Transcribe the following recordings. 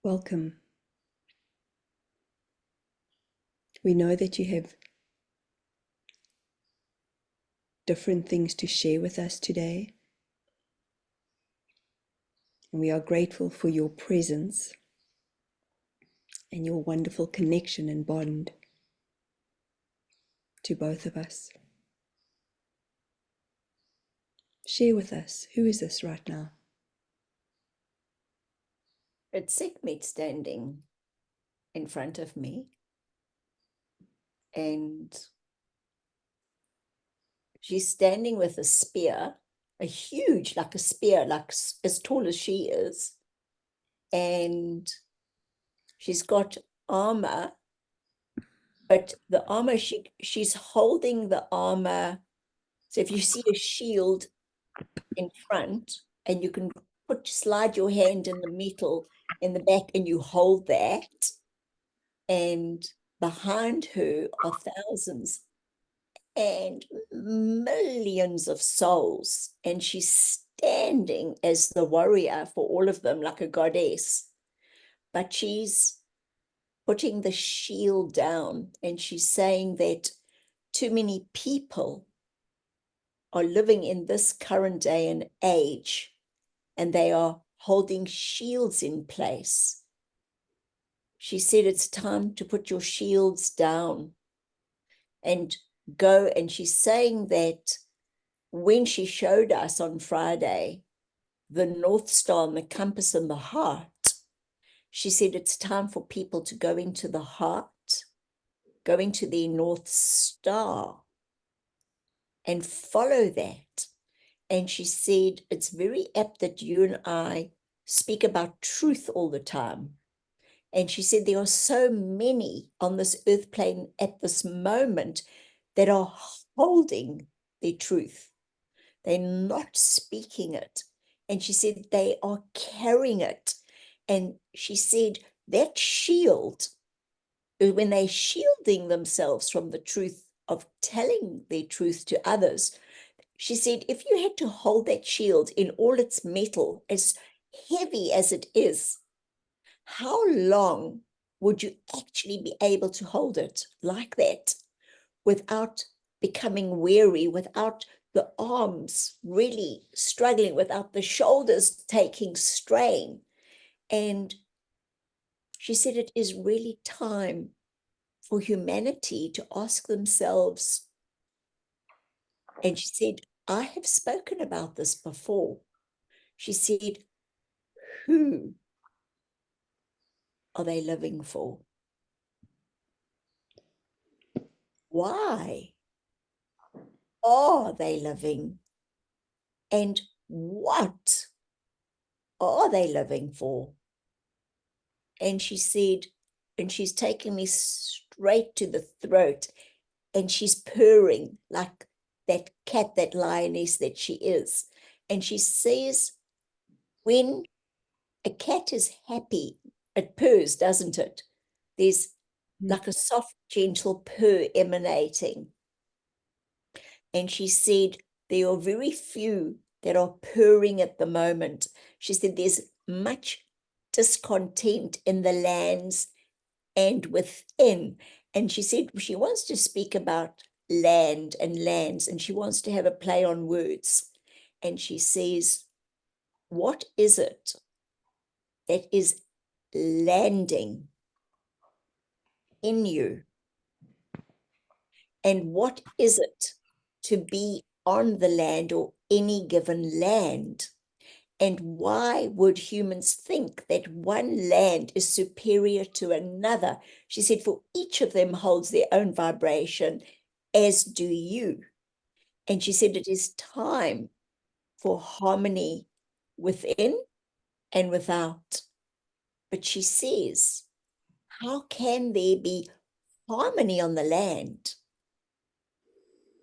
Welcome. We know that you have different things to share with us today, and we are grateful for your presence and your wonderful connection and bond to both of us. Share with us, who is this right now? It's SEKHMET standing in front of me, and she's standing with a spear, a huge, like a spear, like as tall as she is, and she's got armor, but the armor, she's holding the armor. So if you see a shield in front, and you can slide your hand in the metal in the back, and you hold that, and behind her are thousands and millions of souls, and she's standing as the warrior for all of them, like a goddess, but she's putting the shield down, and she's saying that too many people are living in this current day and age, and they are holding shields in place. She said it's time to put your shields down and go. And she's saying that when she showed us on Friday the North Star and the compass and the heart, she said it's time for people to go into the heart, go into the North Star and follow that. And she said it's very apt that you and I speak about truth all the time. And she said there are so many on this earth plane at this moment that are holding their truth. They're not speaking it. And she said they are carrying it. And she said that shield, when they're shielding themselves from the truth of telling their truth to others, she said if you had to hold that shield in all its metal, as heavy as it is, how long would you actually be able to hold it like that without becoming weary, without the arms really struggling, without the shoulders taking strain? And she said it is really time for humanity to ask themselves. And she said, I have spoken about this before. She said, who are they living for? Why are they living? And what are they living for? And she said, and she's taking me straight to the throat, and she's purring like that cat, that lioness that she is. And she says, when a cat is happy, it purrs, doesn't it? There's like a soft, gentle purr emanating. And she said, there are very few that are purring at the moment. She said, there's much discontent in the lands and within. And she said she wants to speak about land and lands, and she wants to have a play on words. And she says, what is it that is landing in you? And what is it to be on the land or any given land? And why would humans think that one land is superior to another? She said, for each of them holds their own vibration, as do you. And she said, it is time for harmony within and without. But she says, how can there be harmony on the land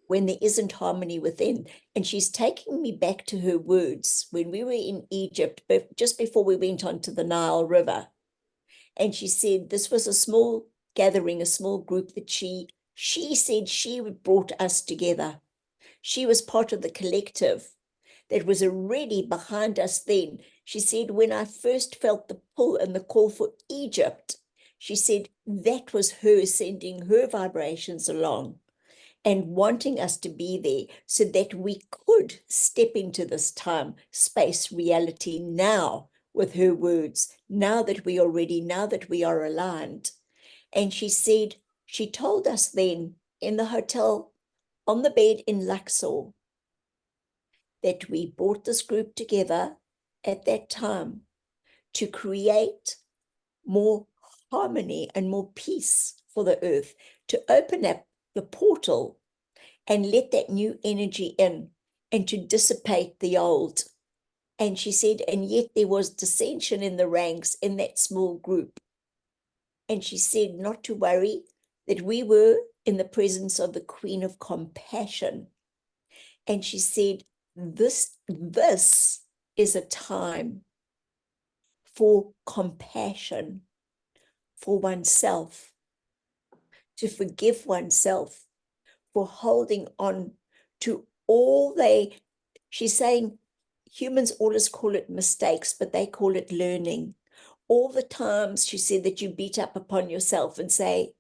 when there isn't harmony within? And she's taking me back to her words when we were in Egypt, just before we went onto the Nile River. And she said this was a small gathering, a small group that she said she brought us together. She was part of the collective that was already behind us then. She said, when I first felt the pull and the call for Egypt, she said that was her sending her vibrations along and wanting us to be there so that we could step into this time, space, reality now with her words, now that we are ready, now that we are aligned. And she said, she told us then in the hotel on the bed in Luxor that we brought this group together at that time to create more harmony and more peace for the earth, to open up the portal and let that new energy in and to dissipate the old. And she said, and yet there was dissension in the ranks in that small group. And she said, not to worry, that we were in the presence of the Queen of Compassion. And she said, this is a time for compassion for oneself, to forgive oneself for holding on to all she's saying humans always call it mistakes, but they call it learning. All the times, she said, that you beat up upon yourself and say,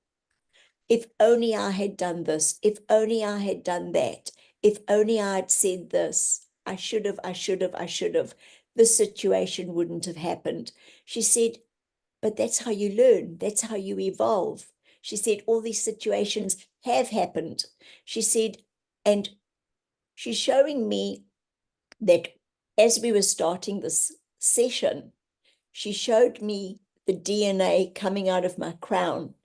if only I had done this, if only I had done that, if only I had said this, I should have, this situation wouldn't have happened. She said, but that's how you learn, that's how you evolve. She said, all these situations have happened. She said, and she's showing me that as we were starting this session, she showed me the DNA coming out of my crown,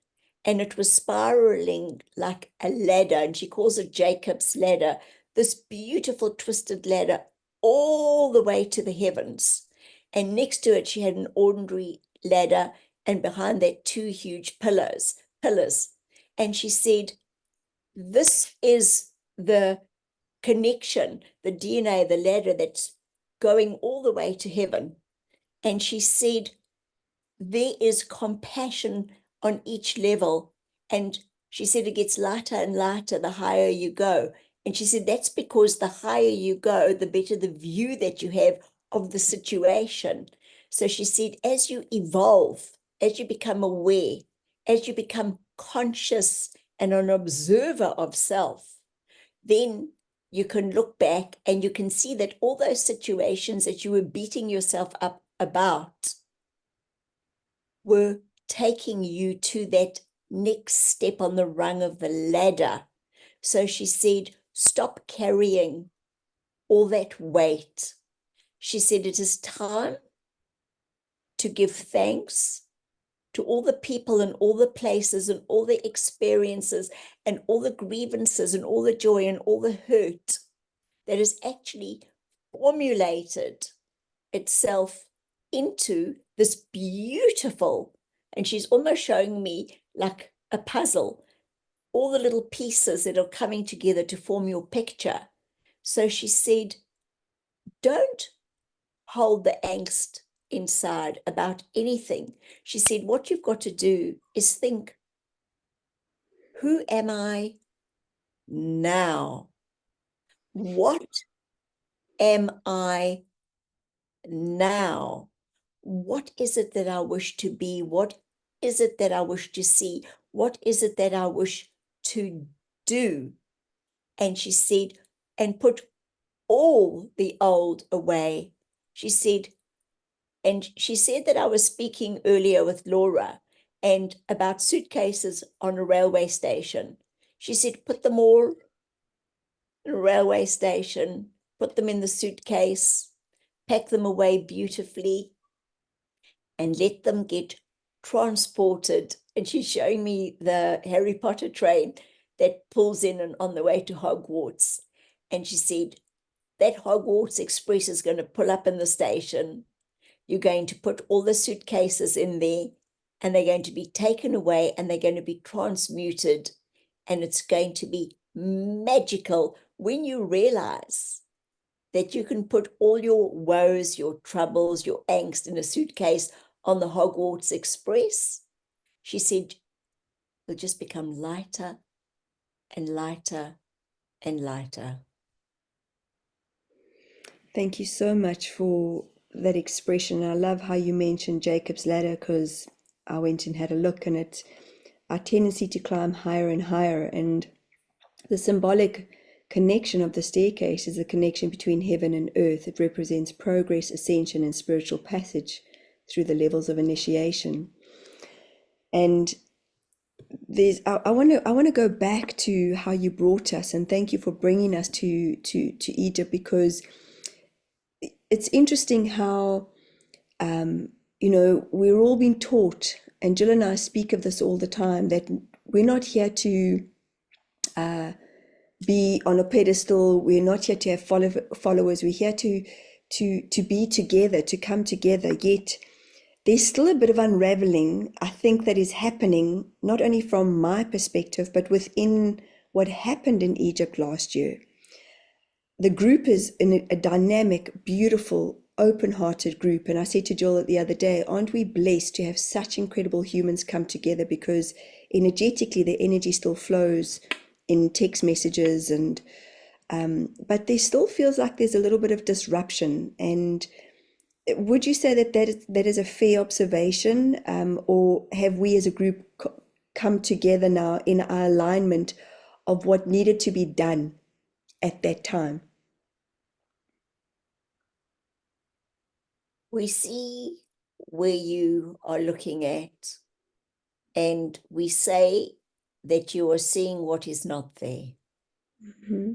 and it was spiraling like a ladder, and she calls it Jacob's ladder, this beautiful twisted ladder all the way to the heavens. And next to it, she had an ordinary ladder, and behind that, two huge pillars. And she said, this is the connection, the DNA, the ladder that's going all the way to heaven. And she said, there is compassion on each level. And she said, it gets lighter and lighter the higher you go. And she said, that's because the higher you go, the better the view that you have of the situation. So she said, as you evolve, as you become aware, as you become conscious and an observer of self, then you can look back and you can see that all those situations that you were beating yourself up about were taking you to that next step on the rung of the ladder. So she said, stop carrying all that weight. She said, it is time to give thanks to all the people and all the places and all the experiences and all the grievances and all the joy and all the hurt that has actually formulated itself into this beautiful, and she's almost showing me like a puzzle, all the little pieces that are coming together to form your picture. So she said, don't hold the angst inside about anything. She said, what you've got to do is think, who am I now? What am I now? What is it that I wish to be? What is it that I wish to see? What is it that I wish to do? And she said, and put all the old away. She said, and she said that I was speaking earlier with Laura and about suitcases on a railway station. She said, put them all in a railway station, put them in the suitcase, pack them away beautifully, and let them get transported. And she's showing me the Harry Potter train that pulls in and on the way to Hogwarts. And she said, that Hogwarts Express is going to pull up in the station. You're going to put all the suitcases in there, and they're going to be taken away, and they're going to be transmuted. And it's going to be magical when you realize that you can put all your woes, your troubles, your angst in a suitcase on the Hogwarts Express. She said, it'll just become lighter and lighter and lighter. Thank you so much for that expression. I love how you mentioned Jacob's ladder, because I went and had a look, and it's our tendency to climb higher and higher. And the symbolic connection of the staircase is the connection between heaven and earth. It represents progress, ascension, and spiritual passage through the levels of initiation. And I want to go back to how you brought us, and thank you for bringing us to Egypt, because it's interesting how we're all being taught, and Jill and I speak of this all the time, that we're not here to be on a pedestal. We're not here to have followers. We're here to be together, to come together. Yet there's still a bit of unraveling, I think, that is happening, not only from my perspective, but within what happened in Egypt last year. The group is in a dynamic, beautiful, open-hearted group. And I said to Jill the other day, aren't we blessed to have such incredible humans come together? Because energetically, the energy still flows in text messages, and but there still feels like there's a little bit of disruption. And would you say that is a fair observation, or have we as a group come together now in our alignment of what needed to be done at that time? We see where you are looking at, and we say that you are seeing what is not there. Mm-hmm.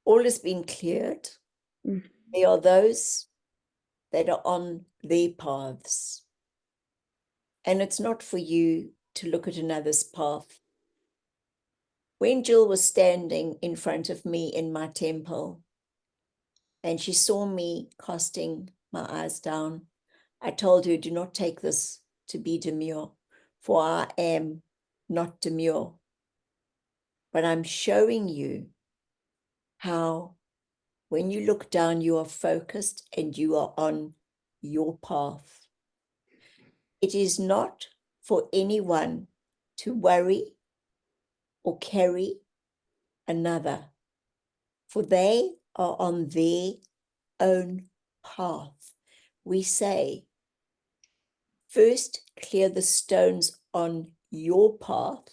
All has been cleared. Mm-hmm. There are those that are on their paths, and it's not for you to look at another's path. When Jill was standing in front of me in my temple, and she saw me casting my eyes down, I told her, do not take this to be demure, for I am not demure. But I'm showing you how when you look down, you are focused and you are on your path. It is not for anyone to worry or carry another, for they are on their own path. We say, first clear the stones on your path,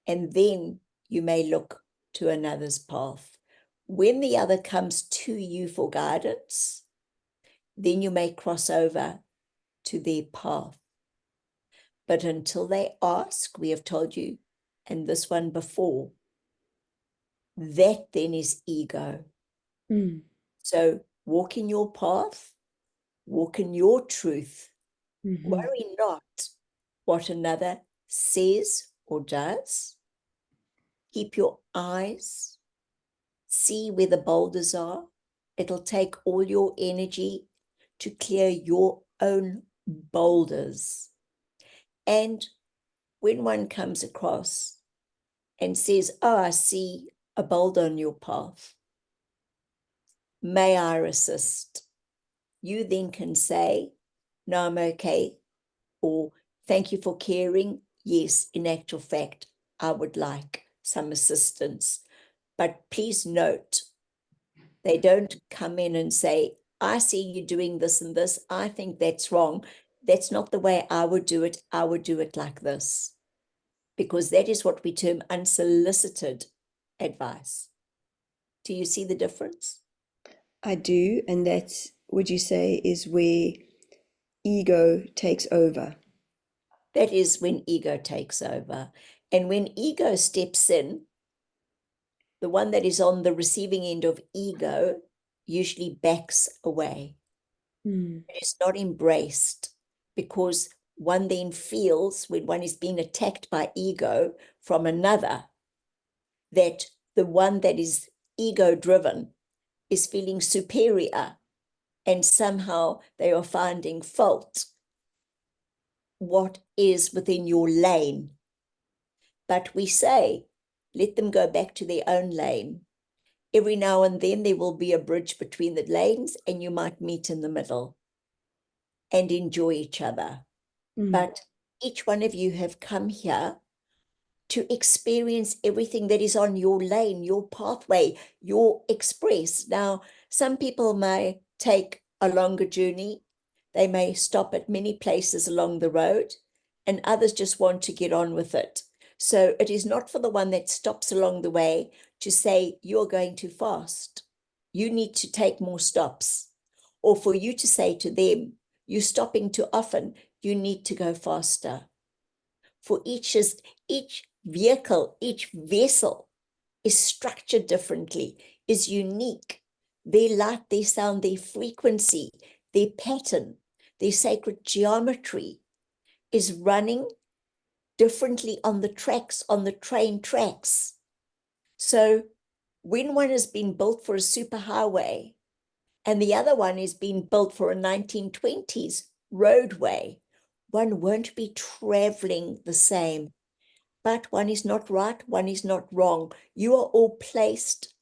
and then you may look to another's path. When the other comes to you for guidance, then you may cross over to their path. But until they ask, we have told you, and this one before, that then is ego. Mm. So walk in your path, walk in your truth. Mm-hmm. Worry not what another says or does. Keep your eyes, see where the boulders are. It'll take all your energy to clear your own boulders. And when one comes across and says, oh, I see a boulder on your path, may I assist? You then can say, no, I'm okay, or thank you for caring. Yes, in actual fact, I would like some assistance. But please note, they don't come in and say, I see you doing this and this. I think that's wrong. That's not the way I would do it. I would do it like this, because that is what we term unsolicited advice. Do you see the difference? I do, and that's, would you say, is where ego takes over? That is when ego takes over. And when ego steps in, the one that is on the receiving end of ego usually backs away. Mm. It is not embraced, because one then feels, when one is being attacked by ego from another, that the one that is ego driven is feeling superior, and somehow they are finding fault what is within your lane. But we say, let them go back to their own lane. Every now and then there will be a bridge between the lanes, and you might meet in the middle and enjoy each other. Mm. But each one of you have come here to experience everything that is on your lane, your pathway, your express. Now, some people may take a longer journey. They may stop at many places along the road, and others just want to get on with it. So it is not for the one that stops along the way to say, you're going too fast. You need to take more stops. Or for you to say to them, you're stopping too often. You need to go faster. For each vehicle, each vessel is structured differently, is unique. Their light, their sound, their frequency, their pattern, their sacred geometry is running differently on the tracks, on the train tracks. So when one has been built for a superhighway and the other one is being built for a 1920s roadway, one won't be traveling the same. But one is not right, one is not wrong. You are all placed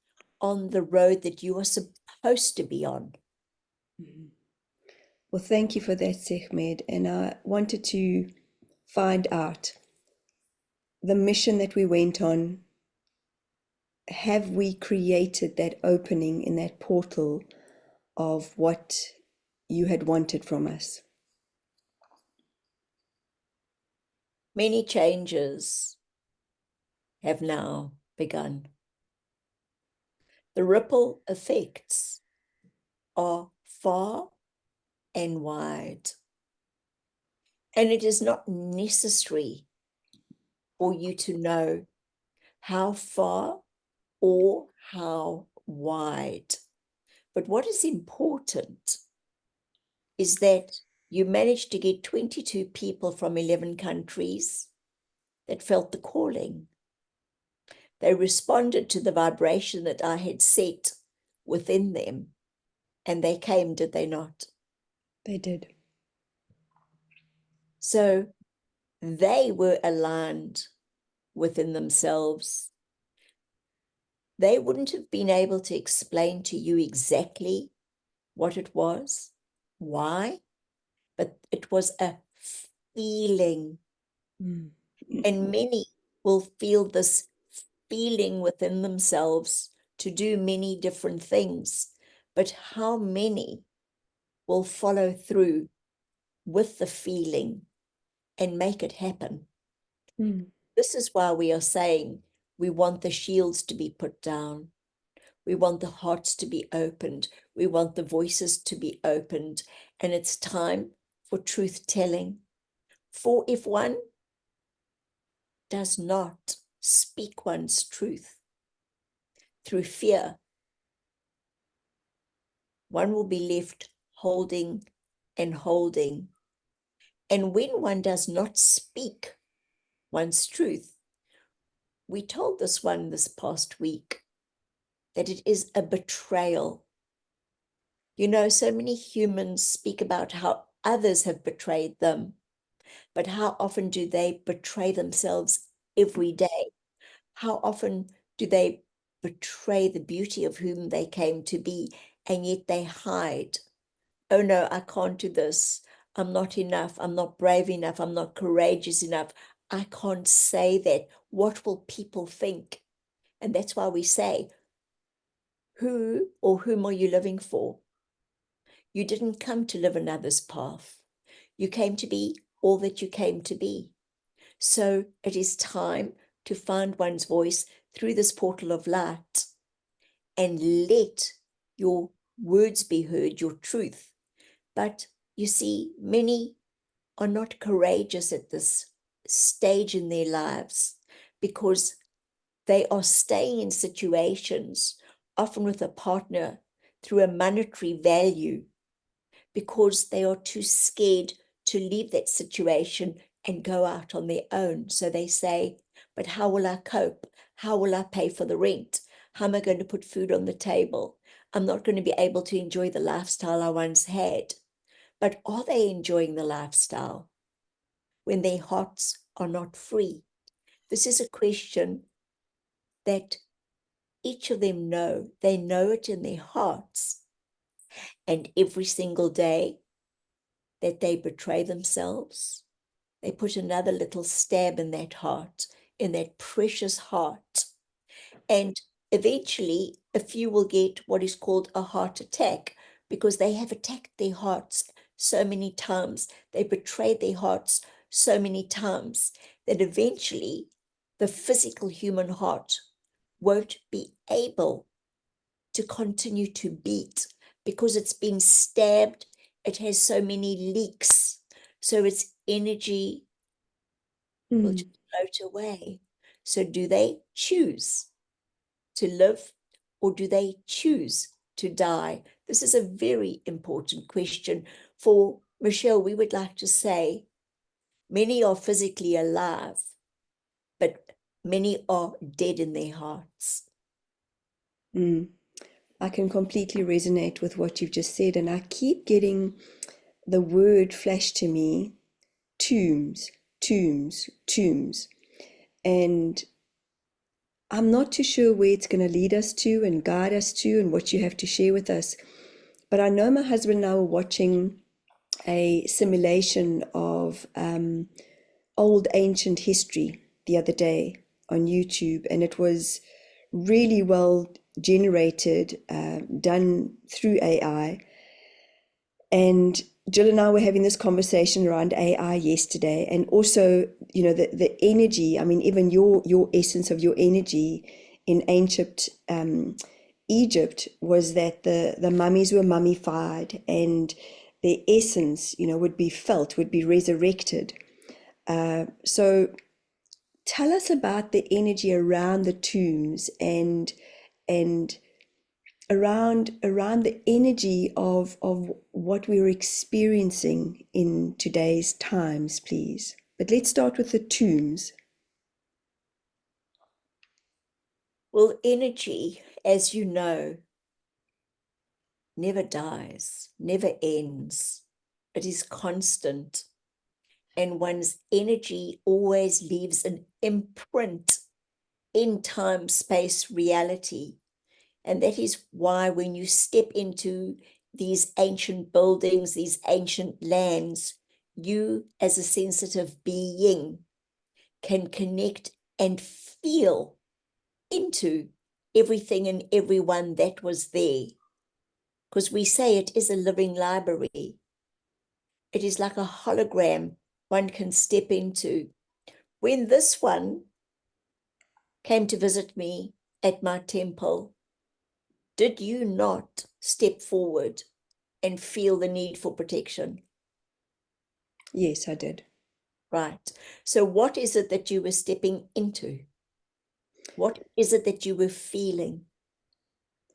on the road that you are supposed to be on. Mhm. Well, thank you for that, SEKHMET. And I wanted to find out the mission that we went on. Have we created that opening in that portal of what you had wanted from us? Many changes have now begun. The ripple effects are far and wide. And it is not necessary for you to know how far or how wide. But what is important is that you managed to get 22 people from 11 countries that felt the calling. They responded to the vibration that I had set within them, and they came, did they not? They did. So they were aligned within themselves. They wouldn't have been able to explain to you exactly what it was, why, but it was a feeling. Mm. And many will feel this feeling within themselves to do many different things. But how many will follow through with the feeling and make it happen? Mm. This is why we are saying we want the shields to be put down. We want the hearts to be opened. We want the voices to be opened. And it's time for truth telling. For if one does not speak one's truth through fear, one will be left holding and holding. And when one does not speak one's truth, we told this one this past week that it is a betrayal. You know, so many humans speak about how others have betrayed them, but how often do they betray themselves every day? How often do they betray the beauty of whom they came to be, and yet they hide? Oh no, I can't do this. I'm not enough. I'm not brave enough. I'm not courageous enough. I can't say that. What will people think? And that's why we say, who or whom are you living for? You didn't come to live another's path. You came to be all that you came to be. So it is time to find one's voice through this portal of light and let your words be heard, your truth. But you see, many are not courageous at this stage in their lives because they are staying in situations, often with a partner, through a monetary value, because they are too scared to leave that situation and go out on their own. So they say, but how will I cope? How will I pay for the rent? How am I going to put food on the table? I'm not going to be able to enjoy the lifestyle I once had. But are they enjoying the lifestyle when their hearts are not free? This is a question that each of them know. They know it in their hearts. And every single day that they betray themselves, they put another little stab in that heart in that precious heart. And eventually, a few will get what is called a heart attack because they have attacked their hearts so many times. They betrayed their hearts so many times that eventually the physical human heart won't be able to continue to beat because it's been stabbed. It has so many leaks. So its energy will just float away. So do they choose to live or do they choose to die? This is a very important question. For Michelle, we would like to say many are physically alive, but many are dead in their hearts. I can completely resonate with what you've just said, and I keep getting the word flash to me: tombs, tombs, tombs. And I'm not too sure where it's going to lead us to and guide us to and what you have to share with us. But I know my husband and I were watching a simulation of old ancient history the other day on YouTube, and it was really well generated, done through AI. And Jill and I were having this conversation around AI yesterday, and also, the energy. I mean, even your essence of your energy in ancient Egypt was that the mummies were mummified, and their essence, would be felt, would be resurrected. So tell us about the energy around the tombs and around the energy of what we're experiencing in today's times, please. But let's start with the tombs. Well, energy, as you know, never dies, never ends. It is constant. And one's energy always leaves an imprint in time, space, reality. And that is why when you step into these ancient buildings, these ancient lands, you as a sensitive being can connect and feel into everything and everyone that was there. Because we say it is a living library. It is like a hologram one can step into. When this one came to visit me at my temple, did you not step forward and feel the need for protection? Yes, I did. Right. So what is it that you were stepping into? What is it that you were feeling?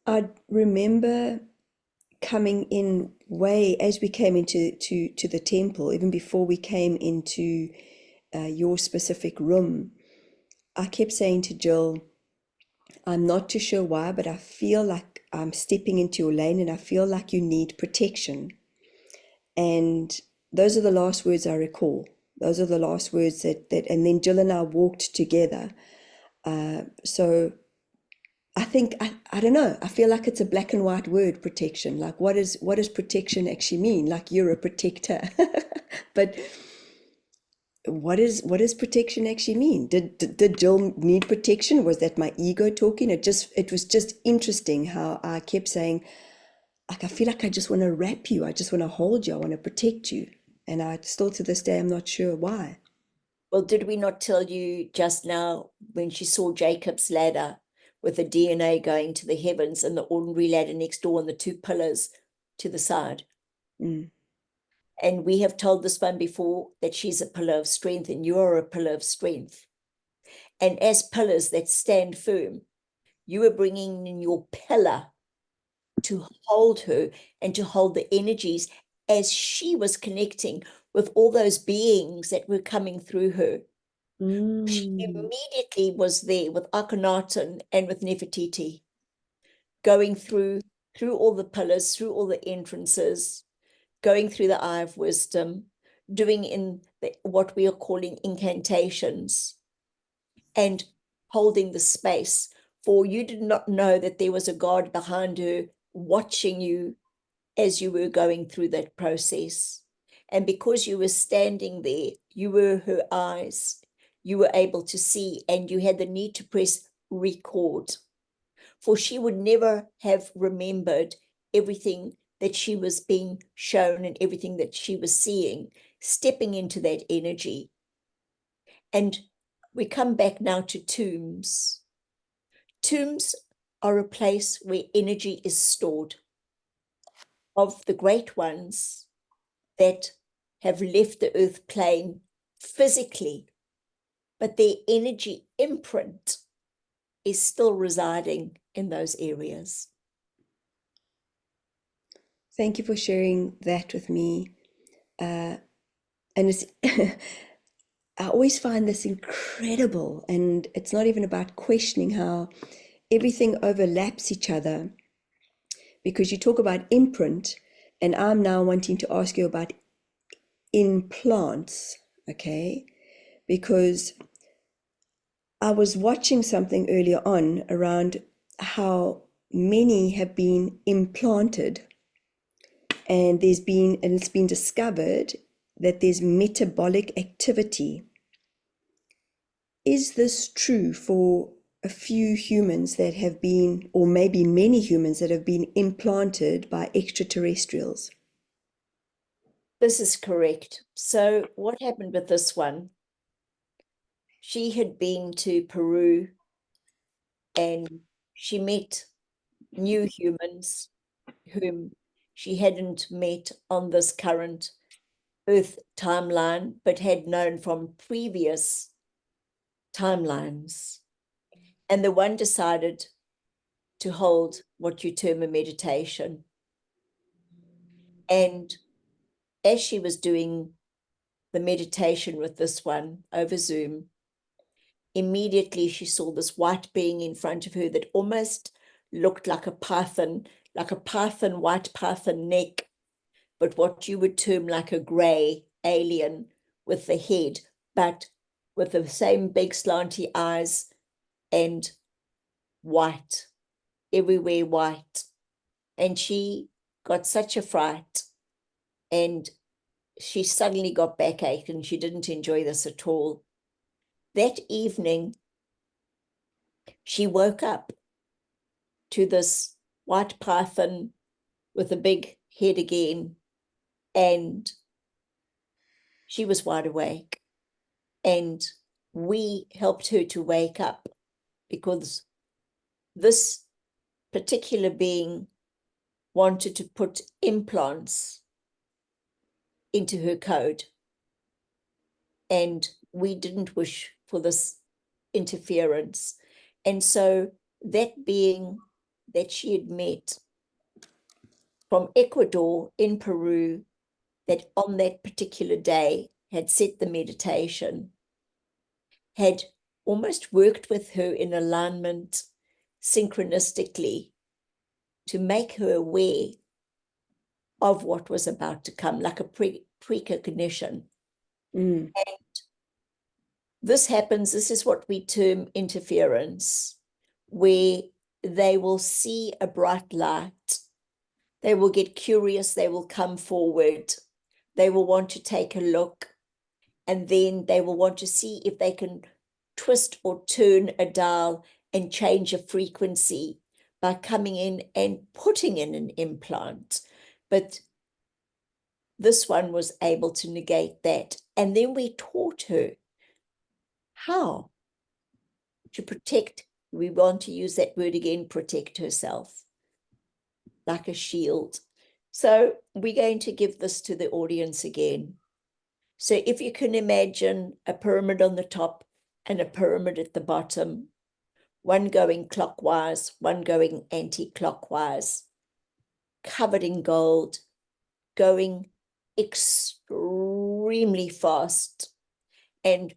I remember coming in way as we came into to the temple, even before we came into your specific room. I kept saying to Jill, I'm not too sure why, but I feel like I'm stepping into your lane and I feel like you need protection. And those are the last words I recall. Those are the last words that and then Jill and I walked together. So I think, I don't know, I feel like it's a black and white word, protection. Like what does protection actually mean? Like you're a protector. But what does protection actually mean? Did Jill need protection? Was that my ego talking? It was just interesting how I kept saying, like, I feel like I just want to wrap you, I just want to hold you, I want to protect you. And I still to this day I'm not sure why. Well, did we not tell you just now when she saw Jacob's ladder with the DNA going to the heavens and the ordinary ladder next door and the two pillars to the side? Mm. And we have told this one before that she's a pillar of strength and you are a pillar of strength. And as pillars that stand firm, you are bringing in your pillar to hold her and to hold the energies as she was connecting with all those beings that were coming through her. She immediately was there with Akhenaten and with Nefertiti, going through all the pillars, through all the entrances, going through the eye of wisdom, doing what we are calling incantations, and holding the space. For you did not know that there was a God behind her watching you as you were going through that process. And because you were standing there, you were her eyes, you were able to see, and you had the need to press record. For she would never have remembered everything that she was being shown and everything that she was seeing, stepping into that energy. And we come back now to tombs. Tombs are a place where energy is stored of the great ones that have left the earth plane physically, but their energy imprint is still residing in those areas. Thank you for sharing that with me. And it's I always find this incredible, and it's not even about questioning how everything overlaps each other, because you talk about imprint, and I'm now wanting to ask you about implants, okay? Because I was watching something earlier on around how many have been implanted, and it's been discovered that there's metabolic activity. Is this true for a few humans that have been, or maybe many humans that have been implanted by extraterrestrials? This is correct. So what happened with this one? She had been to Peru and she met new humans whom she hadn't met on this current Earth timeline, but had known from previous timelines. And the one decided to hold what you term a meditation. And as she was doing the meditation with this one over Zoom, immediately she saw this white being in front of her that almost looked like a python, white python neck, but what you would term like a gray alien with the head, but with the same big slanty eyes and white, everywhere white. And she got such a fright, and she suddenly got backache, and she didn't enjoy this at all. That evening, she woke up to this white python with a big head again, and she was wide awake. And we helped her to wake up because this particular being wanted to put implants into her code. And we didn't wish for this interference. And so that being that she had met from Ecuador in Peru, that on that particular day had set the meditation, had almost worked with her in alignment synchronistically to make her aware of what was about to come, like a precognition. Mm. And this happens, this is what we term interference, where they will see a bright light, they will get curious, they will come forward, they will want to take a look, and then they will want to see if they can twist or turn a dial and change a frequency by coming in and putting in an implant. But this one was able to negate that. And then we taught her how to protect, we want to use that word again, protect herself, like a shield. So we're going to give this to the audience again. So if you can imagine a pyramid on the top and a pyramid at the bottom, one going clockwise, one going anti-clockwise, covered in gold, going extremely fast. And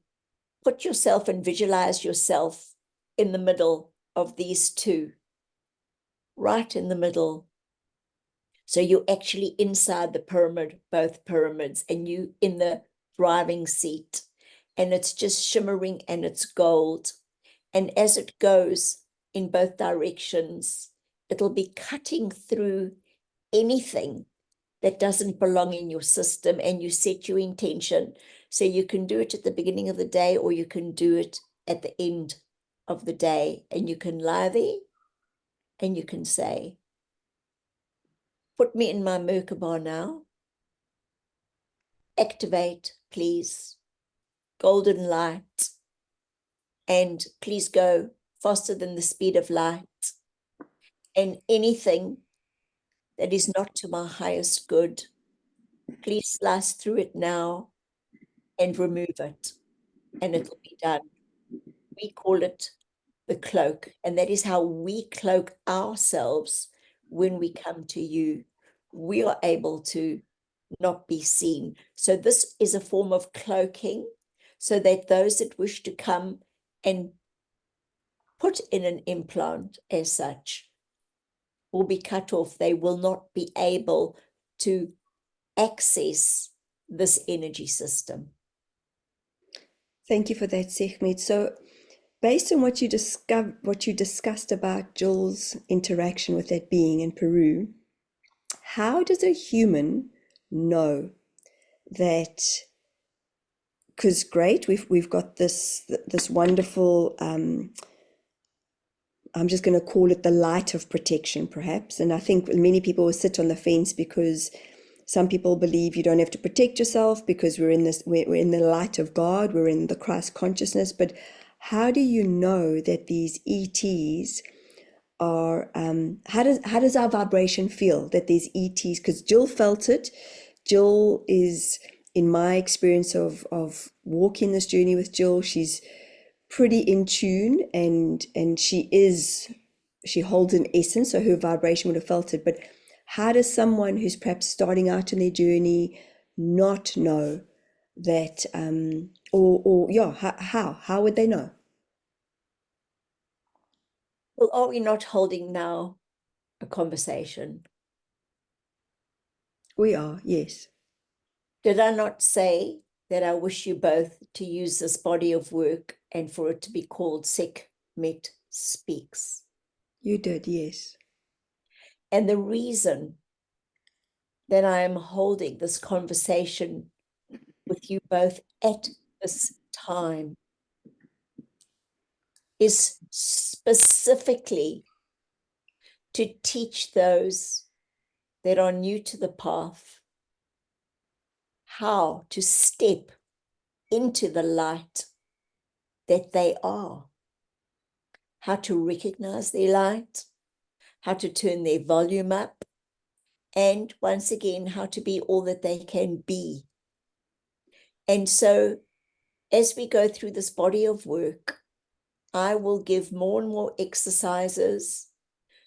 put yourself and visualize yourself in the middle of these two, right in the middle. So you're actually inside the pyramid, both pyramids, and you in the driving seat, and it's just shimmering and it's gold. And as it goes in both directions, it'll be cutting through anything that doesn't belong in your system, and you set your intention. So you can do it at the beginning of the day, or you can do it at the end of the day, and you can lie there and you can say, put me in my Merkaba now. Activate, please. Golden light. And please go faster than the speed of light. And anything that is not to my highest good, please slice through it now and remove it. And it'll be done. We call it the cloak. And that is how we cloak ourselves when we come to you. We are able to not be seen. So this is a form of cloaking, so that those that wish to come and put in an implant as such will be cut off. They will not be able to access this energy system. Thank you for that, Sekhmet. So, based on what you discussed about Jill's interaction with that being in Peru, how does a human know that? Because great, we've got this wonderful. I'm just going to call it the light of protection, perhaps. And I think many people will sit on the fence because some people believe you don't have to protect yourself because we're in the light of God, we're in the Christ consciousness. But how do you know that these ETs are? How does our vibration feel that these ETs? Because Jill felt it. Jill is, in my experience of walking this journey with Jill, she's pretty in tune, and she holds an essence, so her vibration would have felt it. But how does someone who's perhaps starting out in their journey not know that, or yeah, how would they know? Well, are we not holding now a conversation? We are, yes. Did I not say that I wish you both to use this body of work and for it to be called SEKHMET Speaks? You did, yes. And the reason that I am holding this conversation with you both at this time is specifically to teach those that are new to the path how to step into the light that they are, how to recognize their light, how to turn their volume up, and once again, how to be all that they can be. And so as we go through this body of work, I will give more and more exercises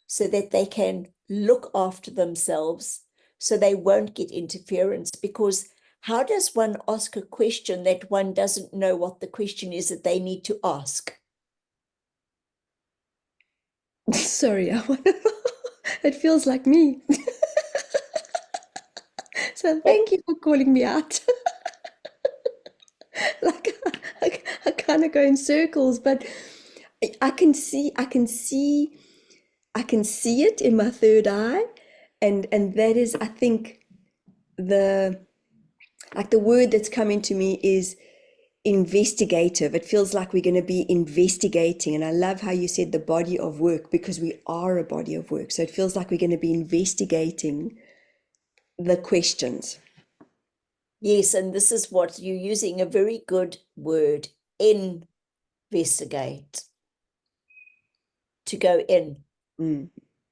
so that they can look after themselves, so they won't get interference. Because how does one ask a question that one doesn't know what the question is that they need to ask? Sorry, it feels like me. So thank you for calling me out. Like I kind of go in circles, but I can see it in my third eye, and that is, I think, the word that's coming to me is investigative. It feels like we're going to be investigating, and I love how you said the body of work, because we are a body of work. So it feels like we're going to be investigating the questions. Yes, and this is what you're using a very good word, investigate, to go in Mm,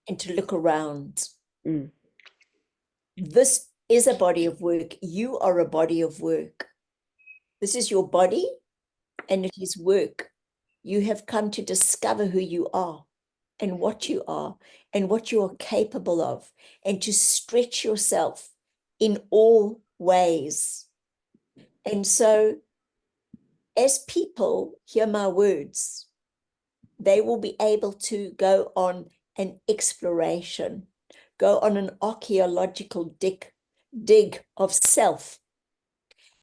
and to look around. mm. This is a body of work. You are a body of work. This is your body, and it is work. You have come to discover who you are and what you are and what you are capable of, and to stretch yourself in all ways. And so as people hear my words, they will be able to go on an exploration, go on an archaeological dig of self.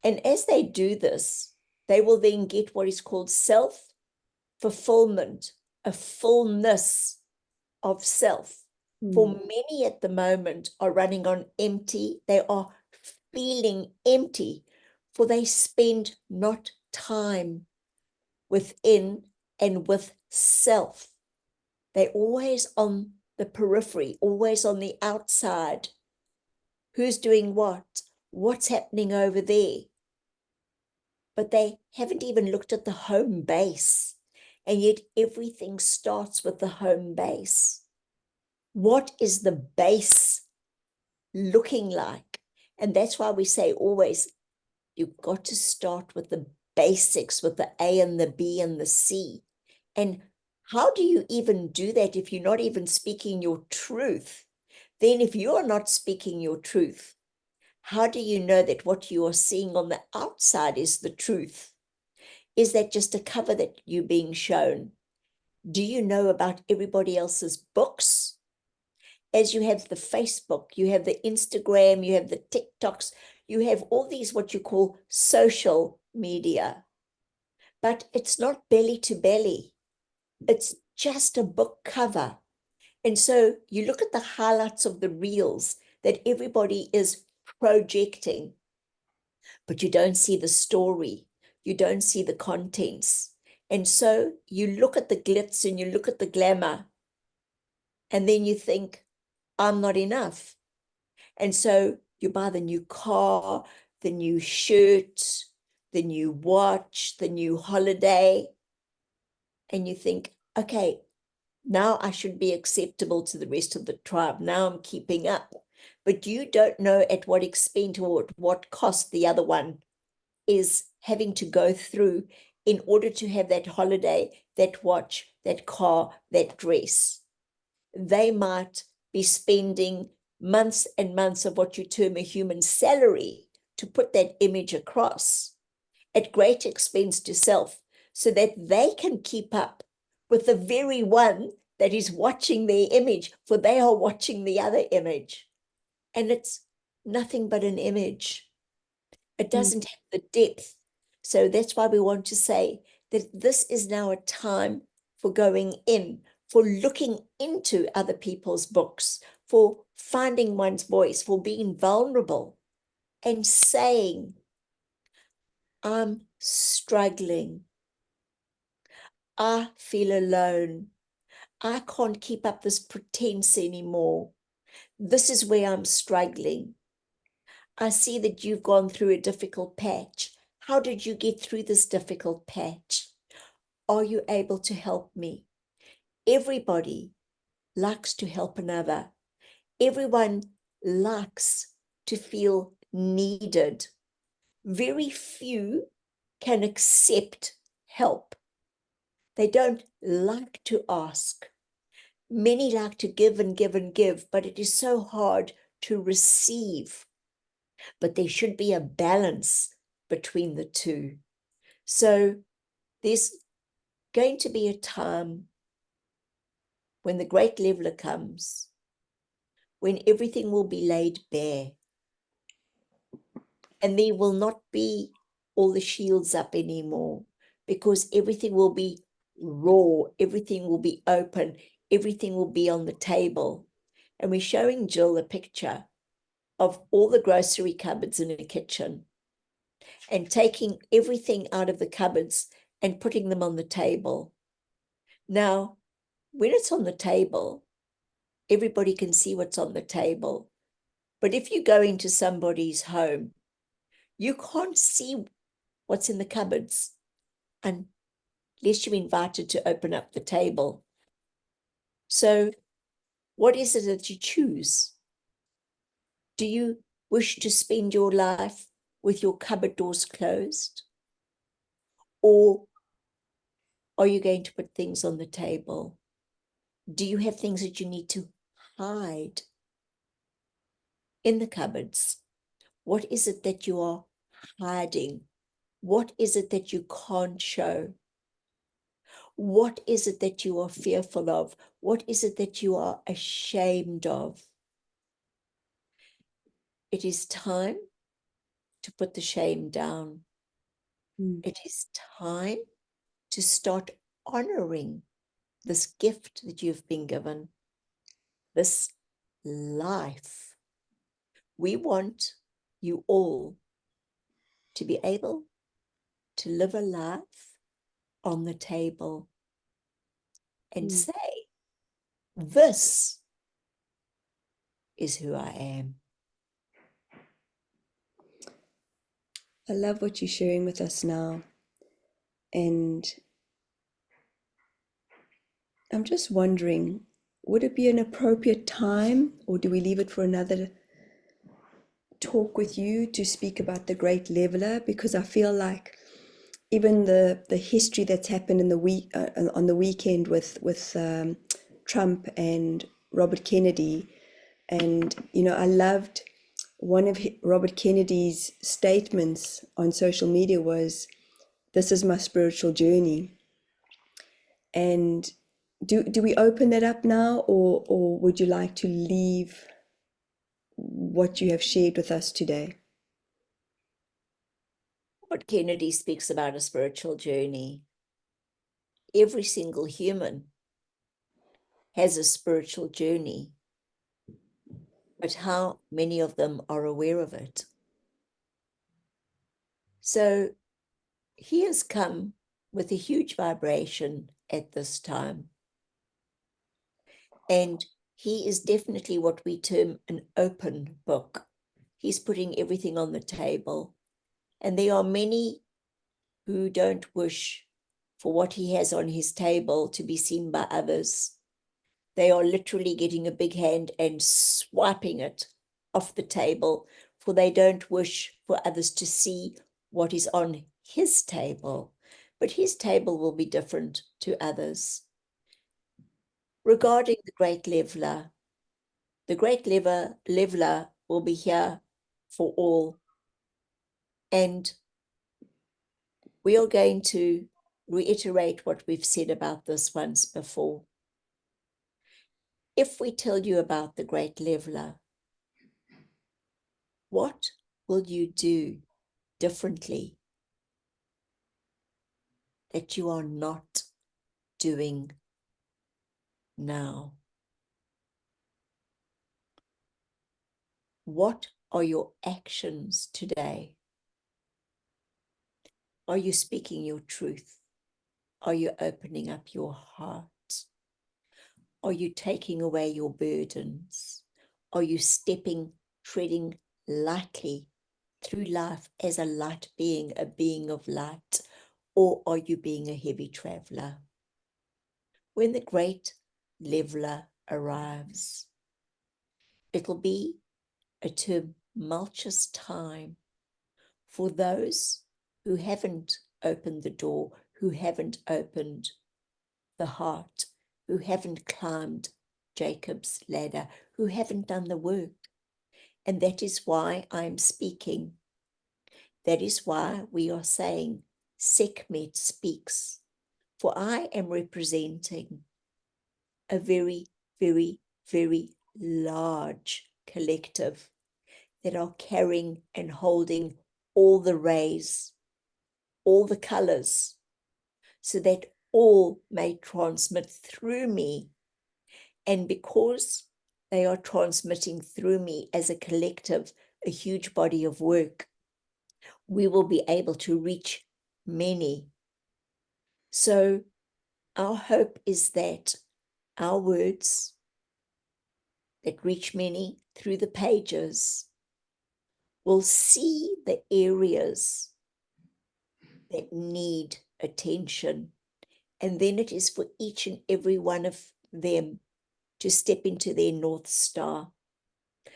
And as they do this, they will then get what is called self-fulfillment, a fullness of self. For many at the moment are running on empty. They are feeling empty, for they spend not time within and with self. They're always on the periphery, always on the outside. Who's doing what? What's happening over there? But they haven't even looked at the home base. And yet everything starts with the home base. What is the base looking like? And that's why we say always, you've got to start with the basics, with the A and the B and the C. And how do you even do that if you're not even speaking your truth? Then if you are not speaking your truth, how do you know that what you are seeing on the outside is the truth? Is that just a cover that you're being shown? Do you know about everybody else's books? As you have the Facebook, you have the Instagram, you have the TikToks, you have all these what you call social media. But it's not belly to belly. It's just a book cover. And so you look at the highlights of the reels that everybody is projecting, but you don't see the story. You don't see the contents. And so you look at the glitz and you look at the glamour, and then you think, I'm not enough. And so you buy the new car, the new shirt, the new watch, the new holiday, and you think, okay, now I should be acceptable to the rest of the tribe. Now I'm keeping up. But you don't know at what expense or at what cost the other one is having to go through in order to have that holiday, that watch, that car, that dress. They might be spending months and months of what you term a human salary to put that image across at great expense to self so that they can keep up with the very one that is watching their image, for they are watching the other image. And it's nothing but an image. It doesn't have the depth. So that's why we want to say that this is now a time for going in, for looking into other people's books, for finding one's voice, for being vulnerable and saying, I'm struggling. I feel alone. I can't keep up this pretense anymore. This is where I'm struggling. I see that you've gone through a difficult patch. How did you get through this difficult patch? Are you able to help me? Everybody likes to help another. Everyone likes to feel needed. Very few can accept help. They don't like to ask. Many like to give and give and give, but it is so hard to receive. But there should be a balance between the two. So there's going to be a time when the great leveler comes, when everything will be laid bare, and there will not be all the shields up anymore, because everything will be raw, everything will be open, everything will be on the table. And we're showing Jill a picture of all the grocery cupboards in a kitchen and taking everything out of the cupboards and putting them on the table. Now, when it's on the table, everybody can see what's on the table. But if you go into somebody's home, you can't see what's in the cupboards unless you're invited to open up the table. So what is it that you choose? Do you wish to spend your life with your cupboard doors closed? Or are you going to put things on the table? Do you have things that you need to hide in the cupboards? What is it that you are hiding? What is it that you can't show? What is it that you are fearful of? What is it that you are ashamed of? It is time to put the shame down. It is time to start honoring this gift that you've been given. this life. We want you all to be able to live a life on the table and say, this is who I am. I love what you're sharing with us now. And I'm just wondering, would it be an appropriate time, or do we leave it for another talk with you to speak about the great leveler? Because I feel like even the history that's happened in the week on the weekend with Trump and Robert Kennedy, and I loved one of Robert Kennedy's statements on social media was, "This is my spiritual journey." And do we open that up now, or would you like to leave what you have shared with us today? Robert Kennedy speaks about a spiritual journey. Every single human has a spiritual journey, but how many of them are aware of it? So he has come with a huge vibration at this time. And he is definitely what we term an open book. He's putting everything on the table. And there are many who don't wish for what he has on his table to be seen by others. They are literally getting a big hand and swiping it off the table, for they don't wish for others to see what is on his table. But his table will be different to others. Regarding the great leveler, the great leveler will be here for all. And we are going to reiterate what we've said about this once before. If we tell you about the great leveler, what will you do differently that you are not doing now? What are your actions today? Are you speaking your truth? Are you opening up your heart? Are you taking away your burdens? Are you treading lightly through life as a light being, a being of light? Or are you being a heavy traveler? When the great leveler arrives, it'll be a tumultuous time for those who haven't opened the door, who haven't opened the heart, who haven't climbed Jacob's ladder, who haven't done the work. And that is why I'm speaking. That is why we are saying SEKHMET speaks. For I am representing a very, very, very large collective that are carrying and holding all the rays, all the colors, so that all may transmit through me. And because they are transmitting through me as a collective, a huge body of work, we will be able to reach many. So our hope is that our words that reach many through the pages will see the areas that need attention. And then it is for each and every one of them to step into their North Star,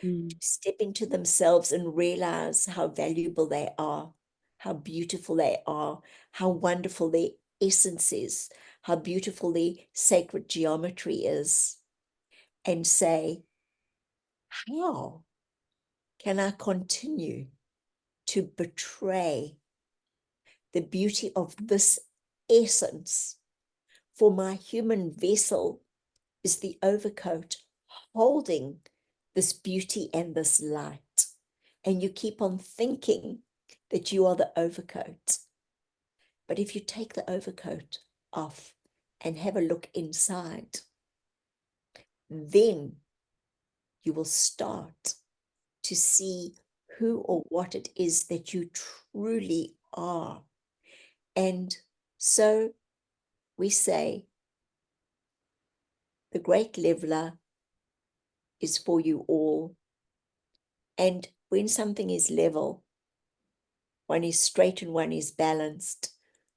to step into themselves and realize how valuable they are, how beautiful they are, how wonderful their essence is, how beautiful their sacred geometry is, and say, how can I continue to betray the beauty of this essence? For my human vessel is the overcoat holding this beauty and this light. And you keep on thinking that you are the overcoat. But if you take the overcoat off and have a look inside, then you will start to see who or what it is that you truly are. And so we say, the great leveler is for you all. And when something is level, one is straight and one is balanced.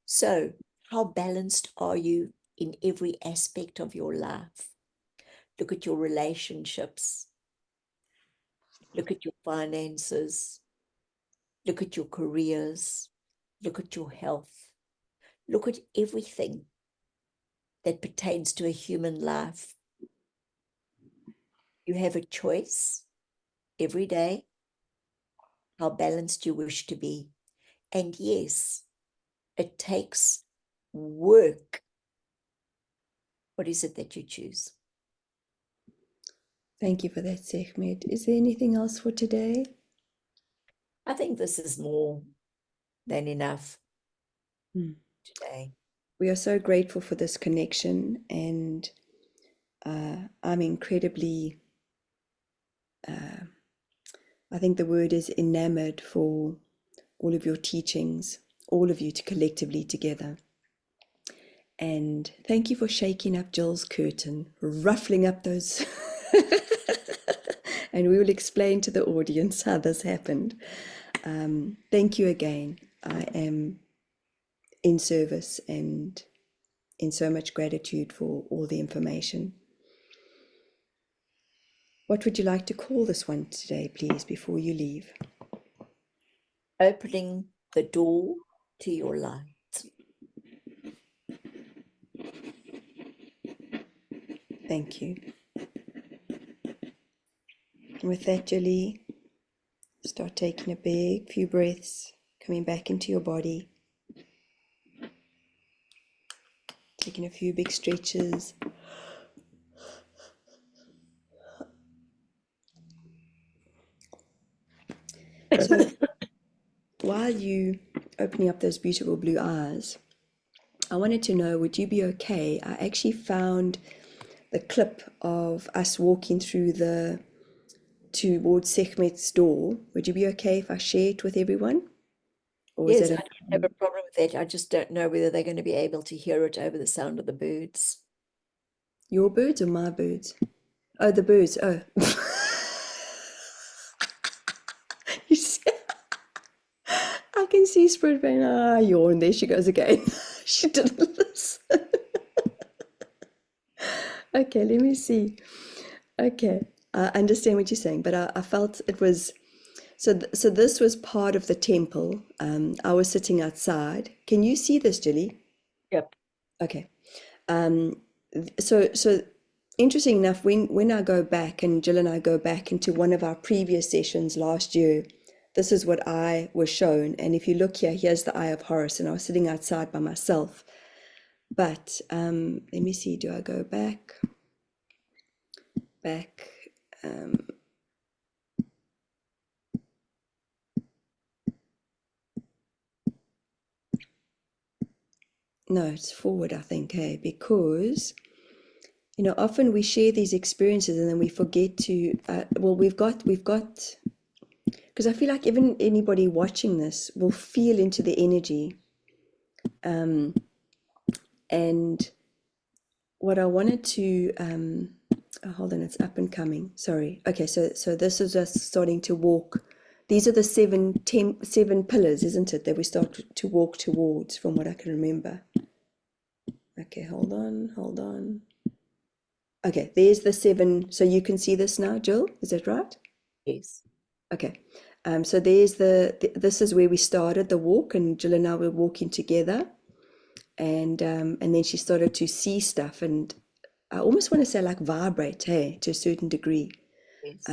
So how balanced are you in every aspect of your life? Look at your relationships. Look at your finances. Look at your careers. Look at your health. Look at everything that pertains to a human life. You have a choice every day how balanced you wish to be. And yes, it takes work. What is it that you choose? Thank you for that, Sekhmet. Is there anything else for today? I think this is more than enough today. We are so grateful for this connection, and I'm incredibly, I think the word is enamored for all of your teachings, all of you collectively together. And thank you for shaking up Jill's curtain, ruffling up those. And we will explain to the audience how this happened. Thank you again. I am in service and in so much gratitude for all the information. What would you like to call this one today, please, before you leave? Opening the door to your light. Thank you. And with that, Julie, start taking a big few breaths, coming back into your body. Taking a few big stretches. So while you opening up those beautiful blue eyes, I wanted to know, would you be okay? I actually found the clip of us walking through towards Sekhmet's door. Would you be okay if I share it with everyone? Or Yes, is I that don't have a problem with that. I just don't know whether they're going to be able to hear it over the sound of the birds. your birds or my birds? Oh, the birds. Oh. You see, I can see Spirit Brain. Yawn. There she goes again. She didn't listen. Okay, let me see. Okay, I understand what you're saying, but I felt it was so this was part of the temple. I was sitting outside. Can you see this, Julie? Yep. Okay. So interesting enough, when I go back and Jill and I go back into one of our previous sessions last year, this is what I was shown. And if you look here, here's the Eye of Horus, and I was sitting outside by myself. But let me see, do I go back? Back. No, it's forward, I think, hey, because often we share these experiences and then we forget to. Well, we've got, because I feel like even anybody watching this will feel into the energy. And what I wanted to, hold on, it's up and coming. Sorry. Okay, so this is us starting to walk. These are the seven pillars, isn't it, that we start to walk towards, from what I can remember. Okay, hold on. Okay, there's the seven. So you can see this now, Jill, is that right? Yes. Okay. So there's this is where we started the walk, and Jill and I were walking together, and then she started to see stuff, and I almost want to say like vibrate, hey, to a certain degree. Yes.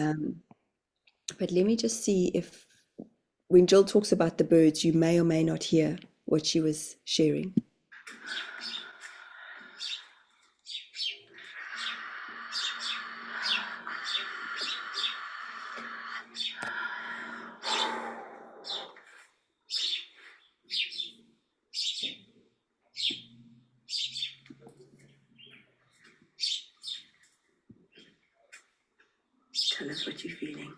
But let me just see if when Jill talks about the birds, you may or may not hear what she was sharing. what you're feeling.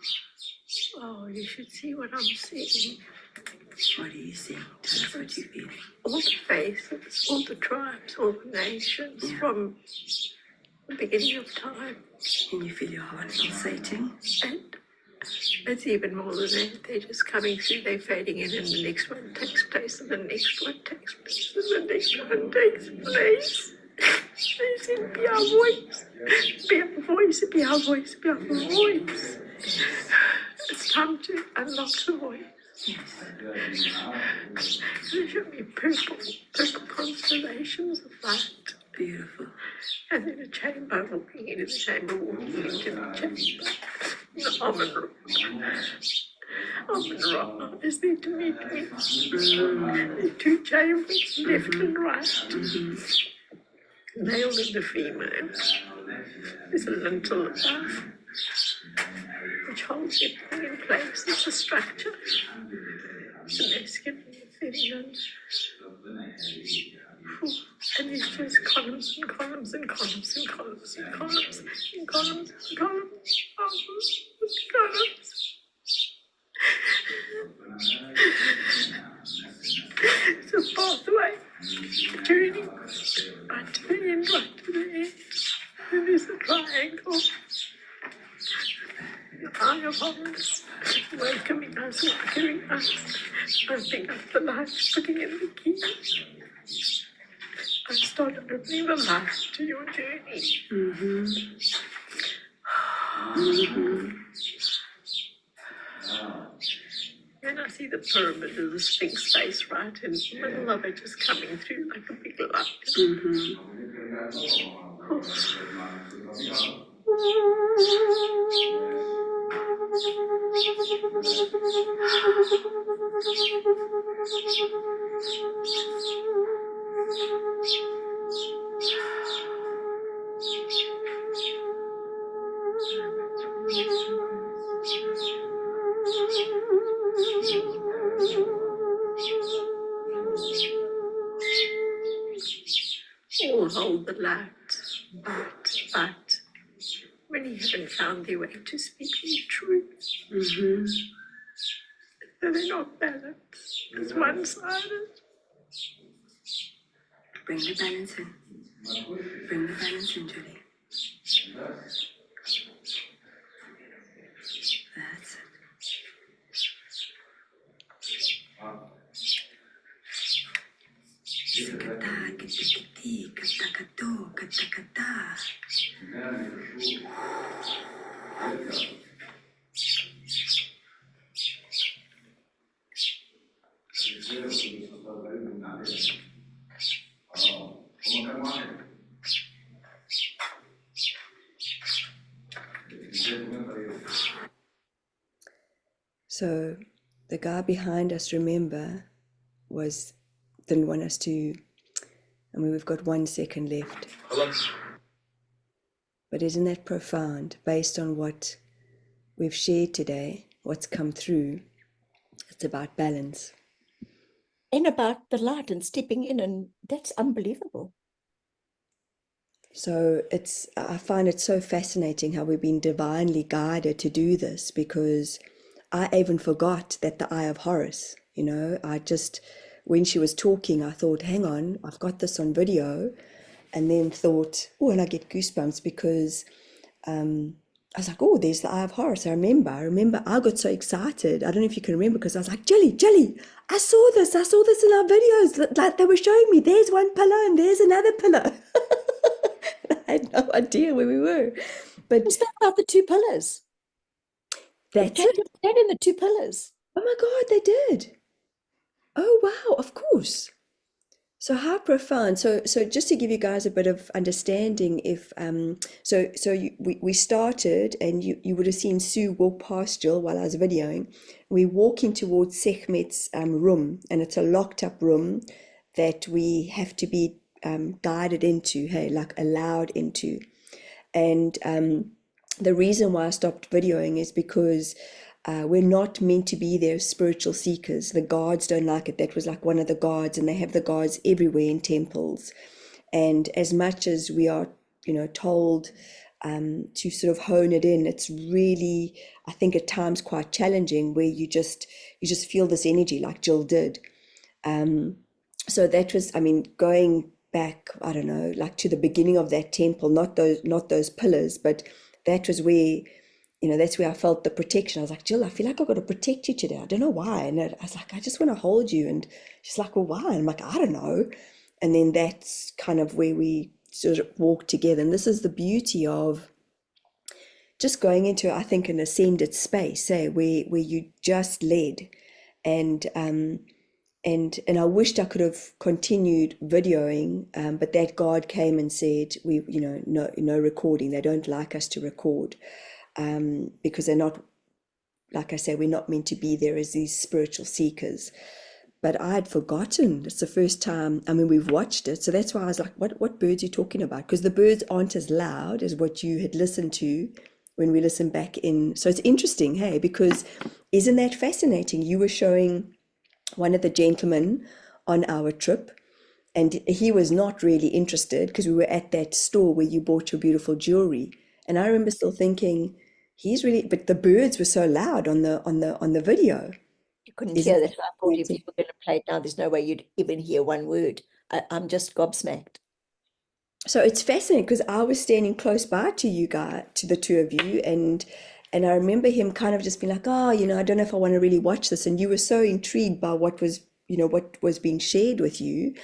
Oh, you should see what I'm seeing. What are you seeing? Tell us what you're feeling. All the faces, all the tribes, all the nations from the beginning of time. And you feel your heart pulsating. And it's even more than that. They're just coming through, they're fading in, and the next one takes place, and the next one takes place, and the next one takes place. They said, be our voice, be our voice, be our voice, be our voice. It's time to unlock the voice. They showed me purple constellations of light. Beautiful. And then a chamber, walking into the chamber, walking into the chamber. The Almond Ra is there to meet me. The two chambers, left and right. Male and the female. There's a lintel above, which holds everything in place. It's a structure. The masculine and the feminine. And it's just columns and columns and columns and columns and columns and columns and columns and columns. It's a pathway, a journey, right to the end, right to the end. And there's a triangle. The eye of Horus, welcoming us, opening up the light, putting in the key. I start opening the light to your journey. And I see the pyramid of the Sphinx face right in the middle of it, just coming through like a big light. All hold the light, but many haven't found their way to speak the truth. So they're not balanced. It's one-sided. Bring the balance in. Bring the balance in, Julie. That's it. Kata, kiti, kata, kato, kata, kata. So the guy behind us, remember, didn't want us to, I mean, we've got 1 second left. But isn't that profound? Based on what we've shared today, what's come through, it's about balance. And about the light and stepping in, and that's unbelievable. So I find it so fascinating how we've been divinely guided to do this, because I even forgot that the Eye of Horus, when she was talking, I thought, hang on, I've got this on video. And then thought, oh, and I get goosebumps because I was like, oh, there's the Eye of Horus. I remember I got so excited. I don't know if you can remember, because I was like, Jelly, I saw this in our videos. Like they were showing me, there's one pillar and there's another pillar. I had no idea where we were. But It's about the 2 pillars. that's it. Stand in the 2 pillars. Oh my God, they did. Oh, wow, of course. So how profound. So just to give you guys a bit of understanding, if we started, and you would have seen Sue walk past Jill while I was videoing. We're walking towards SEKHMET's room, and it's a locked up room that we have to be guided into, like allowed into. And the reason why I stopped videoing is because we're not meant to be there as spiritual seekers. The guards don't like it. That was like one of the guards, and they have the guards everywhere in temples. And as much as we are, told to sort of hone it in. It's really, I think at times quite challenging, where you just feel this energy like Jill did. So that was, I mean, going back, I don't know, like to the beginning of that temple, not those pillars, but that was where, that's where I felt the protection. I was like, Jill, I feel like I've got to protect you today. I don't know why. And I was like, I just want to hold you. And she's like, well, why? And I'm like, I don't know. And then that's kind of where we sort of walk together. And this is the beauty of just going into, I think, an ascended space, where you just led. And I wished I could have continued videoing, but that God came and said, no recording. They don't like us to record, because they're not, like I say, we're not meant to be there as these spiritual seekers. But I had forgotten. It's the first time. I mean, we've watched it, so that's why I was like, "What birds are you talking about?" Because the birds aren't as loud as what you had listened to when we listened back in. So it's interesting, hey, because isn't that fascinating? You were showing one of the gentlemen on our trip, and he was not really interested because we were at that store where you bought your beautiful jewelry. And I remember still thinking, he's really, but the birds were so loud on the video. You couldn't Isn't hear that that. I thought if fascinating? you were going to play it now, there's no way you'd even hear one word. I'm just gobsmacked. So it's fascinating because I was standing close by to you guys, to the two of you, and I remember him kind of just being like, oh, I don't know if I want to really watch this. And you were so intrigued by what was being shared with you.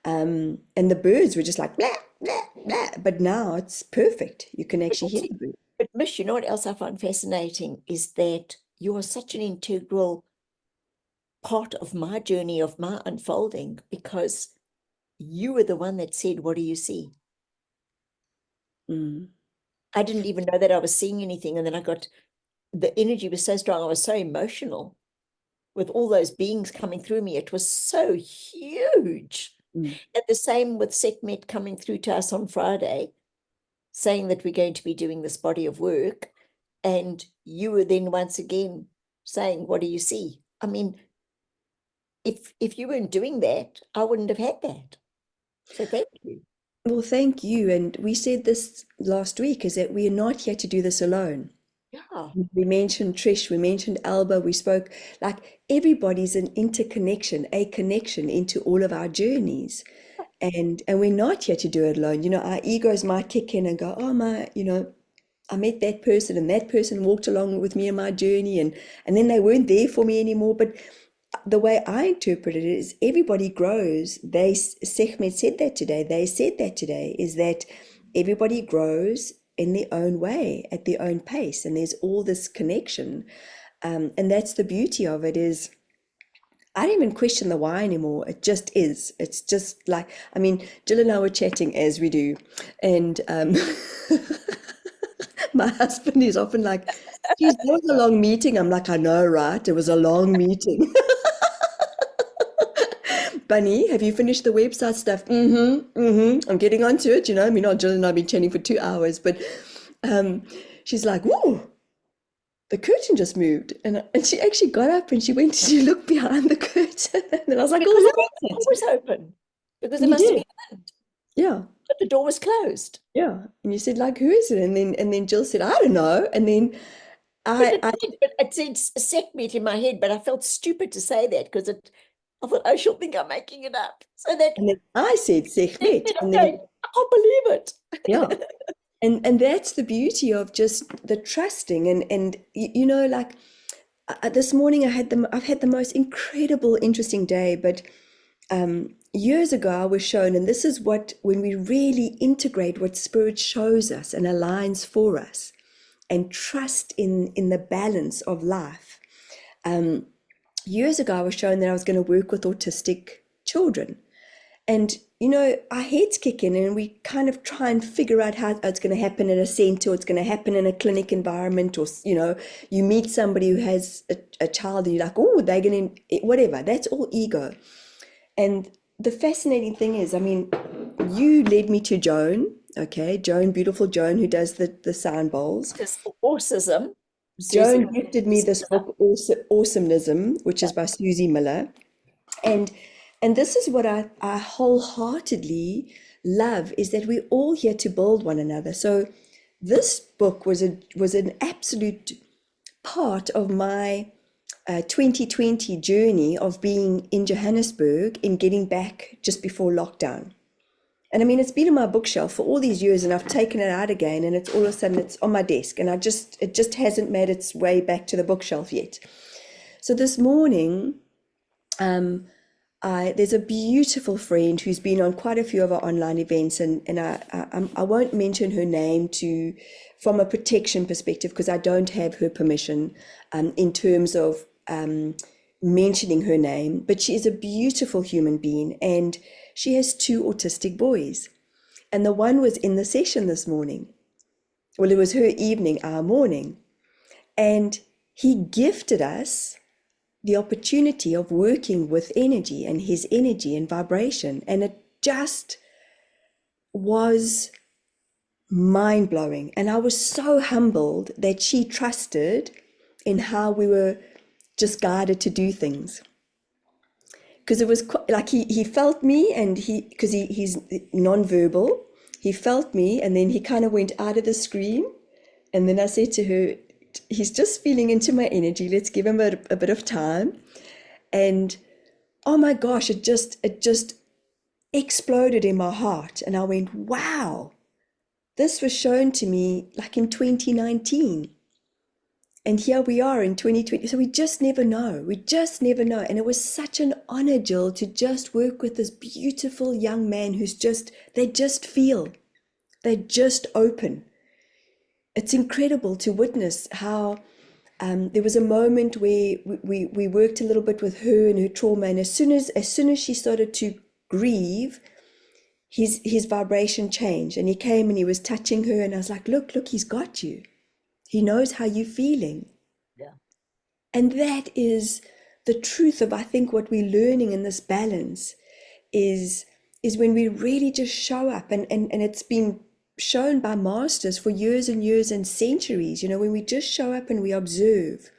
And the birds were just like blah, blah, blah. But now it's perfect. You can actually hear the birds. But Mish, you know what else I find fascinating is that you are such an integral part of my journey, of my unfolding, because you were the one that said, what do you see? Mm. I didn't even know that I was seeing anything. And then the energy was so strong. I was so emotional with all those beings coming through me. It was so huge. Mm. And the same with SEKHMET coming through to us on Friday, saying that we're going to be doing this body of work. And you were then once again saying, what do you see? I mean, if you weren't doing that, I wouldn't have had that. So thank you. Well, thank you. And we said this last week, is that we are not here to do this alone. Yeah. We mentioned Trish, we mentioned Alba, we spoke, like everybody's an interconnection, a connection into all of our journeys. And we're not here to do it alone. Our egos might kick in and go, oh my, I met that person and that person walked along with me in my journey, and then they weren't there for me anymore. But the way I interpret it is everybody grows. SEKHMET said that today. They said that today, is that everybody grows in their own way, at their own pace, and there's all this connection. And that's the beauty of it, is I don't even question the why anymore. It just is. It's just like, I mean, Jill and I were chatting as we do, and my husband is often like, geez, that was a long meeting. I'm like, I know, right? It was a long meeting. Bunny, have you finished the website stuff? I'm getting onto it. I mean, Jill and I have been chatting for 2 hours, but she's like, whoa, the curtain just moved. And she actually got up and she went to look behind the curtain. And I was like, Because oh, the door was open. Because there you must have did. been wind. Yeah. But the door was closed. Yeah. And you said, like, who is it? And then Jill said, I don't know. And then But it said SEKHMET in my head, but I felt stupid to say that because I thought, oh, she'll think I'm making it up. So that and then I said SEKHMET. And then I can't believe it. yeah. And that's the beauty of just the trusting. And like this morning I've had the most incredible, interesting day. But years ago I was shown, and this is when we really integrate what Spirit shows us and aligns for us, and trust in the balance of life. Years ago I was shown that I was going to work with autistic children. And, our heads kick in and we kind of try and figure out how it's going to happen in a center, or it's going to happen in a clinic environment, or, you meet somebody who has a child and you're like, oh, they're going to, whatever. That's all ego. And the fascinating thing is, I mean, you led me to Joan, okay? Joan, beautiful Joan, who does the sound bowls. It's autism. Joan gifted me this book, Awesomeism, which is by Susie Miller. And this is what I wholeheartedly love, is that we're all here to build one another. So this book was an absolute part of my 2020 journey of being in Johannesburg and getting back just before lockdown. And I mean, it's been on my bookshelf for all these years, and I've taken it out again, and it's all of a sudden it's on my desk, and it just hasn't made its way back to the bookshelf yet. So this morning, there's a beautiful friend who's been on quite a few of our online events, and I won't mention her name from a protection perspective, because I don't have her permission in terms of mentioning her name, but she is a beautiful human being, and she has 2 autistic boys, and the one was in the session this morning. Well, it was her evening, our morning, and he gifted us the opportunity of working with energy and his energy and vibration, and it just was mind-blowing. And I was so humbled that she trusted in how we were just guided to do things, because it was like he felt me, and because he's non-verbal, he felt me, and then he kind of went out of the screen, and then I said to her, he's just feeling into my energy, let's give him a bit of time. And oh my gosh, it just exploded in my heart, and I went, wow, this was shown to me like in 2019, and here we are in 2020. So we just never know. And it was such an honor, Jill, to just work with this beautiful young man who's they just feel, they're just open. It's incredible to witness how there was a moment where we worked a little bit with her and her trauma, and as soon as she started to grieve, his vibration changed, and he came and he was touching her, and I was like, look, he's got you. He knows how you're feeling. Yeah. And that is the truth of, I think, what we're learning in this balance is when we really just show up, and it's been shown by masters for years and years and centuries, when we just show up and we observe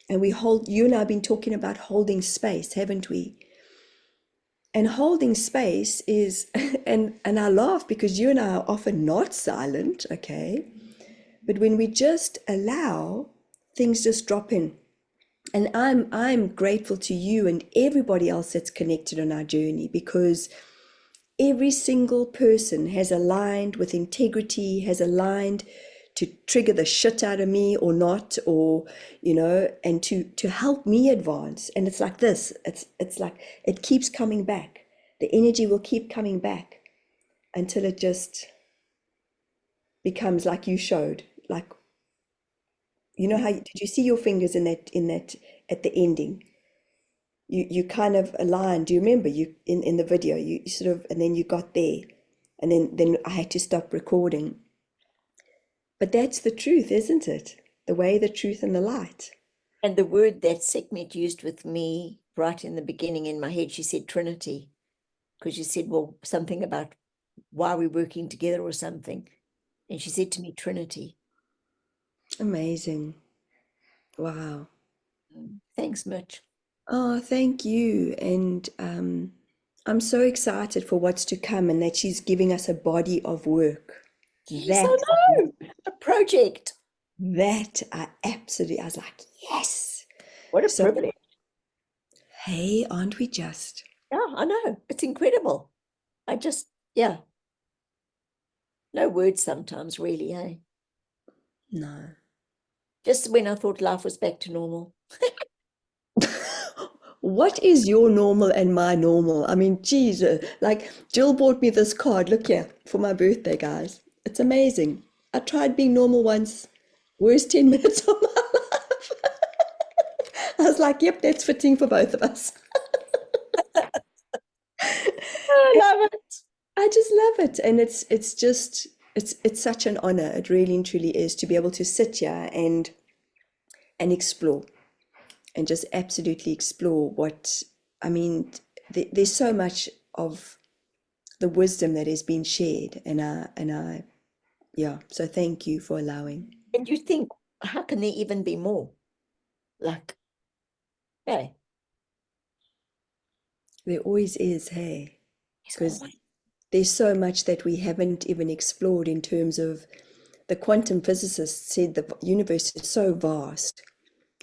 and we hold. You and I have been talking about holding space, haven't we? And holding space is, and I laugh because you and I are often not silent, okay? But when we just allow, things just drop in. And I'm grateful to you and everybody else that's connected on our journey, because every single person has aligned with integrity, has aligned to trigger the shit out of me or not, or, and to help me advance. And it's like this, it's like, it keeps coming back. The energy will keep coming back until it just becomes like you showed, like, how, did you see your fingers in that at the ending? You kind of aligned. Do you remember you in the video, you sort of, and then you got there, and then I had to stop recording. But that's the truth, isn't it? The way, the truth, and the light. And the word that SEKHMET used with me right in the beginning in my head, she said Trinity, because she said, well, something about why we're working together or something. And she said to me, Trinity. Amazing. Wow. Thanks, Mitch. Oh, thank you. And I'm so excited for what's to come, and that she's giving us a body of work. Yes, I know. A project. That I was like, yes. What a privilege. Hey, aren't we just? Yeah, I know. It's incredible. Yeah. No words sometimes, really, eh? No. Just when I thought life was back to normal. What is your normal and my normal? I mean, Jesus, like Jill bought me this card. Look here, for my birthday, guys. It's amazing. I tried being normal once. Worst 10 minutes of my life. I was like, yep, that's fitting for both of us. I love it. I just love it. And it's such an honor. It really and truly is, to be able to sit here and explore, and just absolutely explore what, I mean, there's so much of the wisdom that has been shared, and yeah, so thank you for allowing. And you think, how can there even be more? Like, hey. There always is, hey, because there's so much that we haven't even explored in terms of the quantum physicists said the universe is so vast.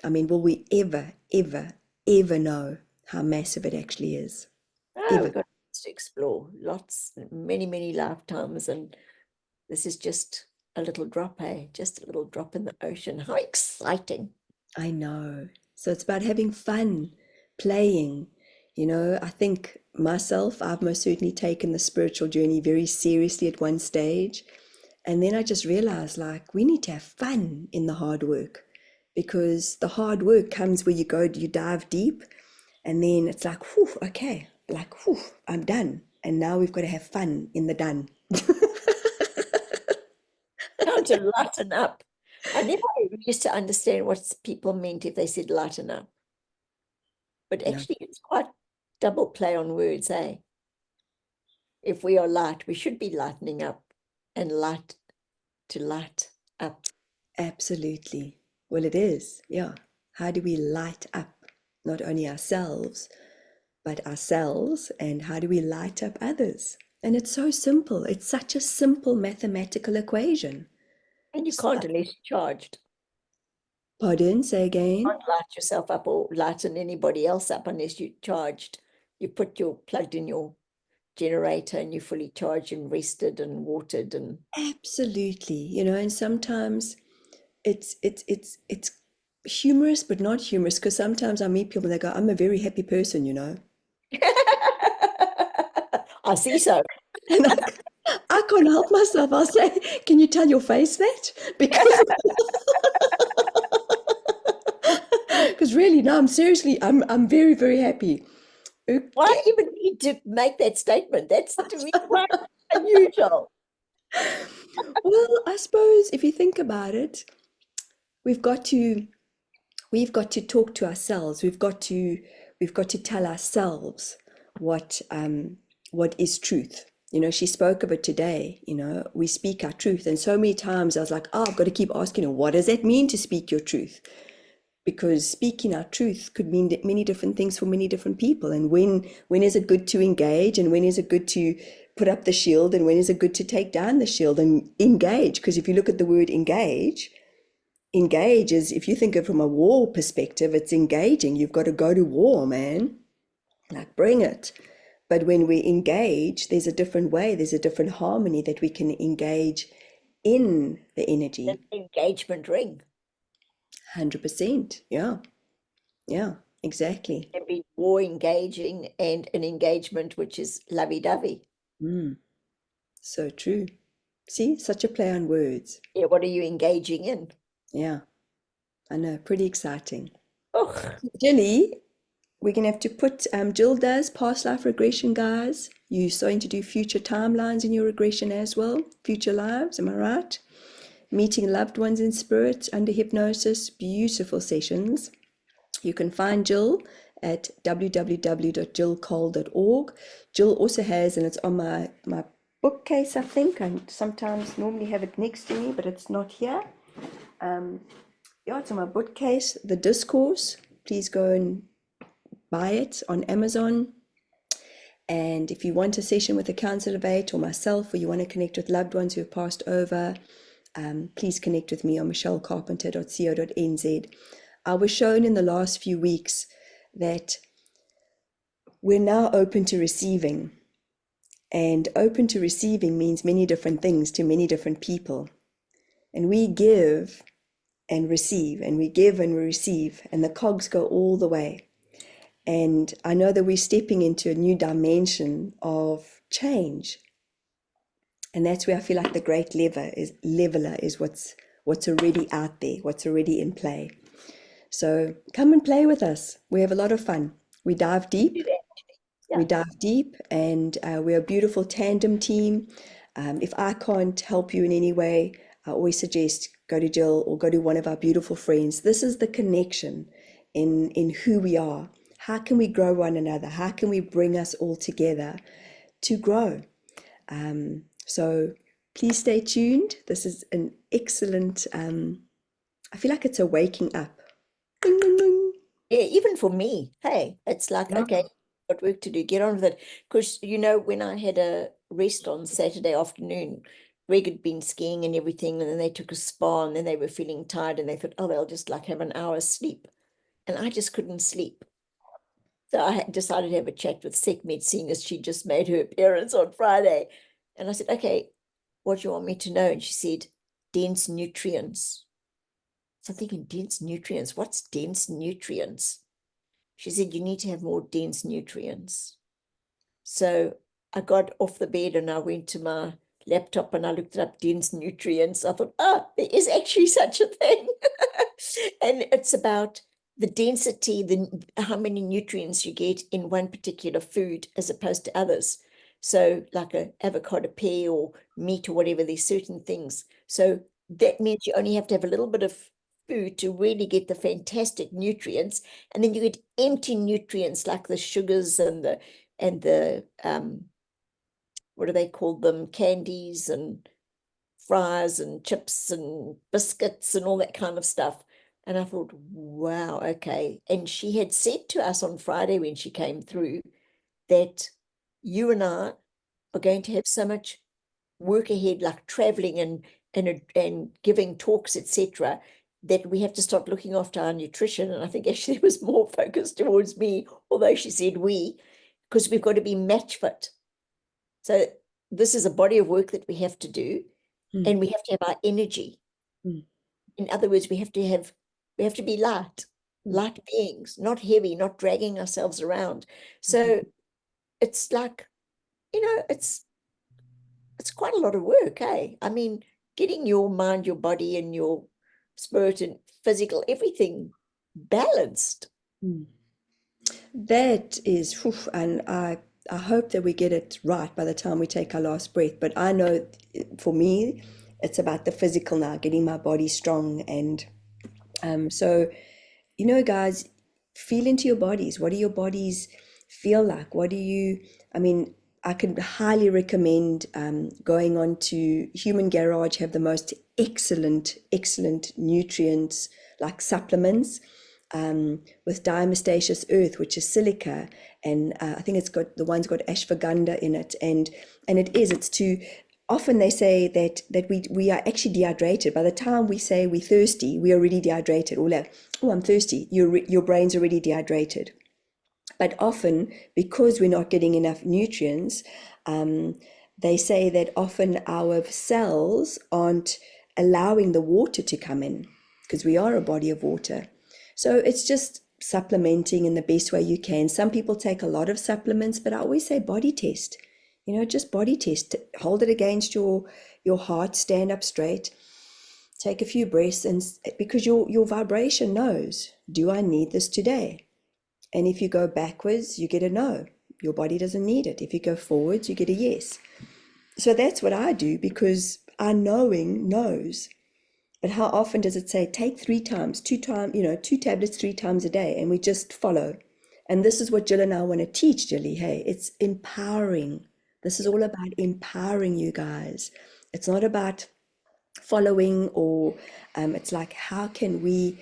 I mean, will we ever, ever, ever know how massive it actually is? Oh, we've got lots to explore, lots, many, many lifetimes, and this is just a little drop, just a little drop in the ocean. How exciting. I know. So it's about having fun, playing. You know, I think myself, I've most certainly taken the spiritual journey very seriously at one stage. And then I just realized, like, we need to have fun in the hard work, because the hard work comes where you go, you dive deep, and then it's like, whew, okay, like, whew, I'm done. And now we've got to have fun in the done. Time to lighten up. I never used to understand what people meant if they said lighten up. But No. actually, it's quite double play on words, eh? If we are light, we should be lightening up, and light to light up. Absolutely. Well, it is. Yeah. How do we light up not only ourselves, but ourselves, and how do we light up others? And it's so simple. It's such a simple mathematical equation. And you can't unless you're charged. Pardon, say You again. can't light yourself up or lighten anybody else up unless you're charged. You plugged in your generator and you're fully charged and rested and watered and Absolutely. You know, and sometimes it's humorous, but not humorous, because sometimes I meet people and they go, I'm a very happy person, you know. I see so. And I can't help myself. I'll say, can you tell your face that? Because really, no, I'm very, very happy. Why even need to make that statement? That's to me quite unusual. Well, I suppose if you think about it, we've got to talk to ourselves. We've got to tell ourselves what is truth. You know, she spoke of it today. You know, we speak our truth, and so many times I was like, oh, I've got to keep asking her, what does that mean to speak your truth? Because speaking our truth could mean many different things for many different people. And when is it good to engage, and when is it good to put up the shield, and when is it good to take down the shield and engage? Because if you look at the word engage is, if you think of it from a war perspective, it's engaging. You've got to go to war, man. Like, bring it. But when we engage, there's a different way, there's a different harmony that we can engage in the energy. An engagement ring. 100%. Yeah, exactly. Can be war engaging and an engagement which is lovey-dovey. So true. See, such a play on words. Yeah, what are you engaging in? Yeah, I know, pretty exciting. Oh, Jilly, we're going to have to put, Jill does past life regression, guys. You're starting to do future timelines in your regression as well, future lives, am I right? Meeting loved ones in spirit under hypnosis, beautiful sessions. You can find Jill at www.jillcole.org. Jill also has, and it's on my bookcase, I think. I sometimes normally have it next to me, but it's not here. Yeah, it's on my bookcase, The Discourse. Please go and buy it on Amazon. And if you want a session with a Council of Eight or myself, or you want to connect with loved ones who have passed over, please connect with me on michellecarpenter.co.nz. I was shown in the last few weeks that we're now open to receiving. And open to receiving means many different things to many different people. And we give and receive, and we give and we receive, and the cogs go all the way. And I know that we're stepping into a new dimension of change. And that's where I feel like the great leveler is what's already out there, what's already in play. So come and play with us. We have a lot of fun. We dive deep. Yeah. We dive deep, and we're a beautiful tandem team. If I can't help you in any way, I always suggest go to Jill or go to one of our beautiful friends. This is the connection in who we are. How can we grow one another? How can we bring us all together to grow? So please stay tuned. This is an excellent, I feel like it's a waking up. Ding, ding, ding. Yeah, even for me, hey, it's like, okay, got work to do, get on with it. Because, you know, when I had a rest on Saturday afternoon, Greg had been skiing and everything, and then they took a spa, and then they were feeling tired, and they thought, oh, they'll just like have an hour's sleep. And I just couldn't sleep. So I decided to have a chat with SEKHMET, seeing as she just made her appearance on Friday. And I said, okay, what do you want me to know? And she said, dense nutrients. So I'm thinking, dense nutrients? What's dense nutrients? She said, you need to have more dense nutrients. So I got off the bed and I went to my laptop and I looked up dense nutrients. I thought, there is actually such a thing. And it's about the density, how many nutrients you get in one particular food as opposed to others. So like a avocado, pear, or meat or whatever, there's certain things. So that means you only have to have a little bit of food to really get the fantastic nutrients. And then you get empty nutrients like the sugars and the what do they call them? Candies and fries and chips and biscuits and all that kind of stuff. And I thought, wow, okay. And she had said to us on Friday when she came through that you and I are going to have so much work ahead, like traveling and giving talks, etc., that we have to start looking after our nutrition. And I think actually it was more focused towards me, although she said we, because we've got to be match fit. So this is a body of work that we have to do, and we have to have our energy. In other words, we have to be light beings, not heavy, not dragging ourselves around. So it's like, it's quite a lot of work, eh? I mean, getting your mind, your body, and your spirit and physical, everything balanced. That is, and I hope that we get it right by the time we take our last breath. But I know for me, it's about the physical now, getting my body strong. And so, guys, feel into your bodies. What do your bodies feel like? I can highly recommend going on to Human Garage, have the most excellent nutrients like supplements with diamostaceous earth, which is silica, and I think the one's got ashwagandha in it, and it's to. Often they say that we are actually dehydrated. By the time we say we're thirsty, we're already dehydrated. Or like, oh, I'm thirsty. Your brain's already dehydrated. But often, because we're not getting enough nutrients, they say that often our cells aren't allowing the water to come in, because we are a body of water. So it's just supplementing in the best way you can. Some people take a lot of supplements, but I always say body test. Just body test. Hold it against your heart, stand up straight, take a few breaths, and because your vibration knows, do I need this today? And if you go backwards, you get a no. Your body doesn't need it. If you go forwards, you get a yes. So that's what I do, because our knowing knows. But how often does it say, take 2 tablets 3 times a day, and we just follow? And this is what Jill and I want to teach, Jilly. Hey, it's empowering. This is all about empowering you guys. It's not about following, or it's like, how can we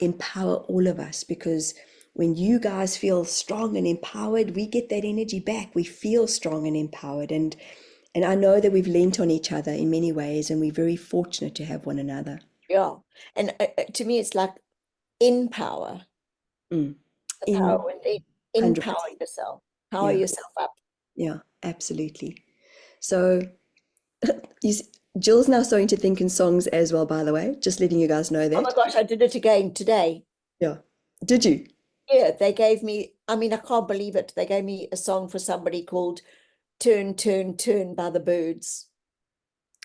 empower all of us? Because when you guys feel strong and empowered, we get that energy back. We feel strong and empowered. And I know that we've leaned on each other in many ways, and we're very fortunate to have one another. Yeah. And to me, it's like empower. Mm. Empower yourself. Power Yeah. yourself up. Yeah, absolutely. So Jill's now starting to think in songs as well, by the way, just letting you guys know that. Oh my gosh, I did it again today. Yeah. Did you? Yeah, they gave me, I can't believe it. They gave me a song for somebody called Turn, Turn, Turn by the Birds.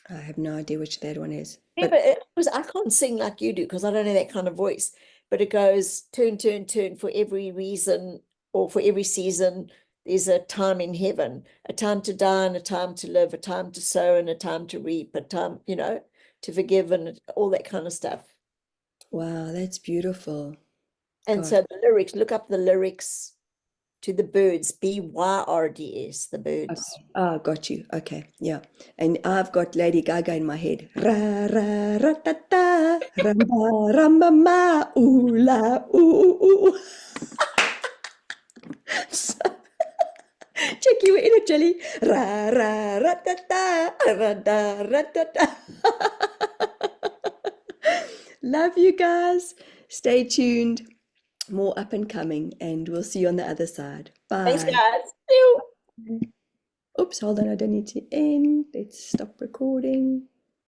I have no idea which that one is. Yeah, but I can't sing like you do, because I don't have that kind of voice. But it goes, turn, turn, turn, for every reason or for every season. There's a time in heaven, a time to die and a time to live, a time to sow and a time to reap, a time, to forgive and all that kind of stuff. Wow, that's beautiful. And God. so the lyrics, look up the lyrics to the Birds, BYRDS, the Birds. Okay. Ah, got you. Okay, yeah. And I've got Lady Gaga in my head. Ra ra ra ta ta, ramba ramba ma, ooh la ooh ooh ooh. So, Check your inner jelly. Ra ra ra da da ra da ra da da. Love you guys. Stay tuned. More up and coming, and we'll see you on the other side. Thanks, Bye. guys. See you. Oops, hold on. I don't need to end. Let's stop recording.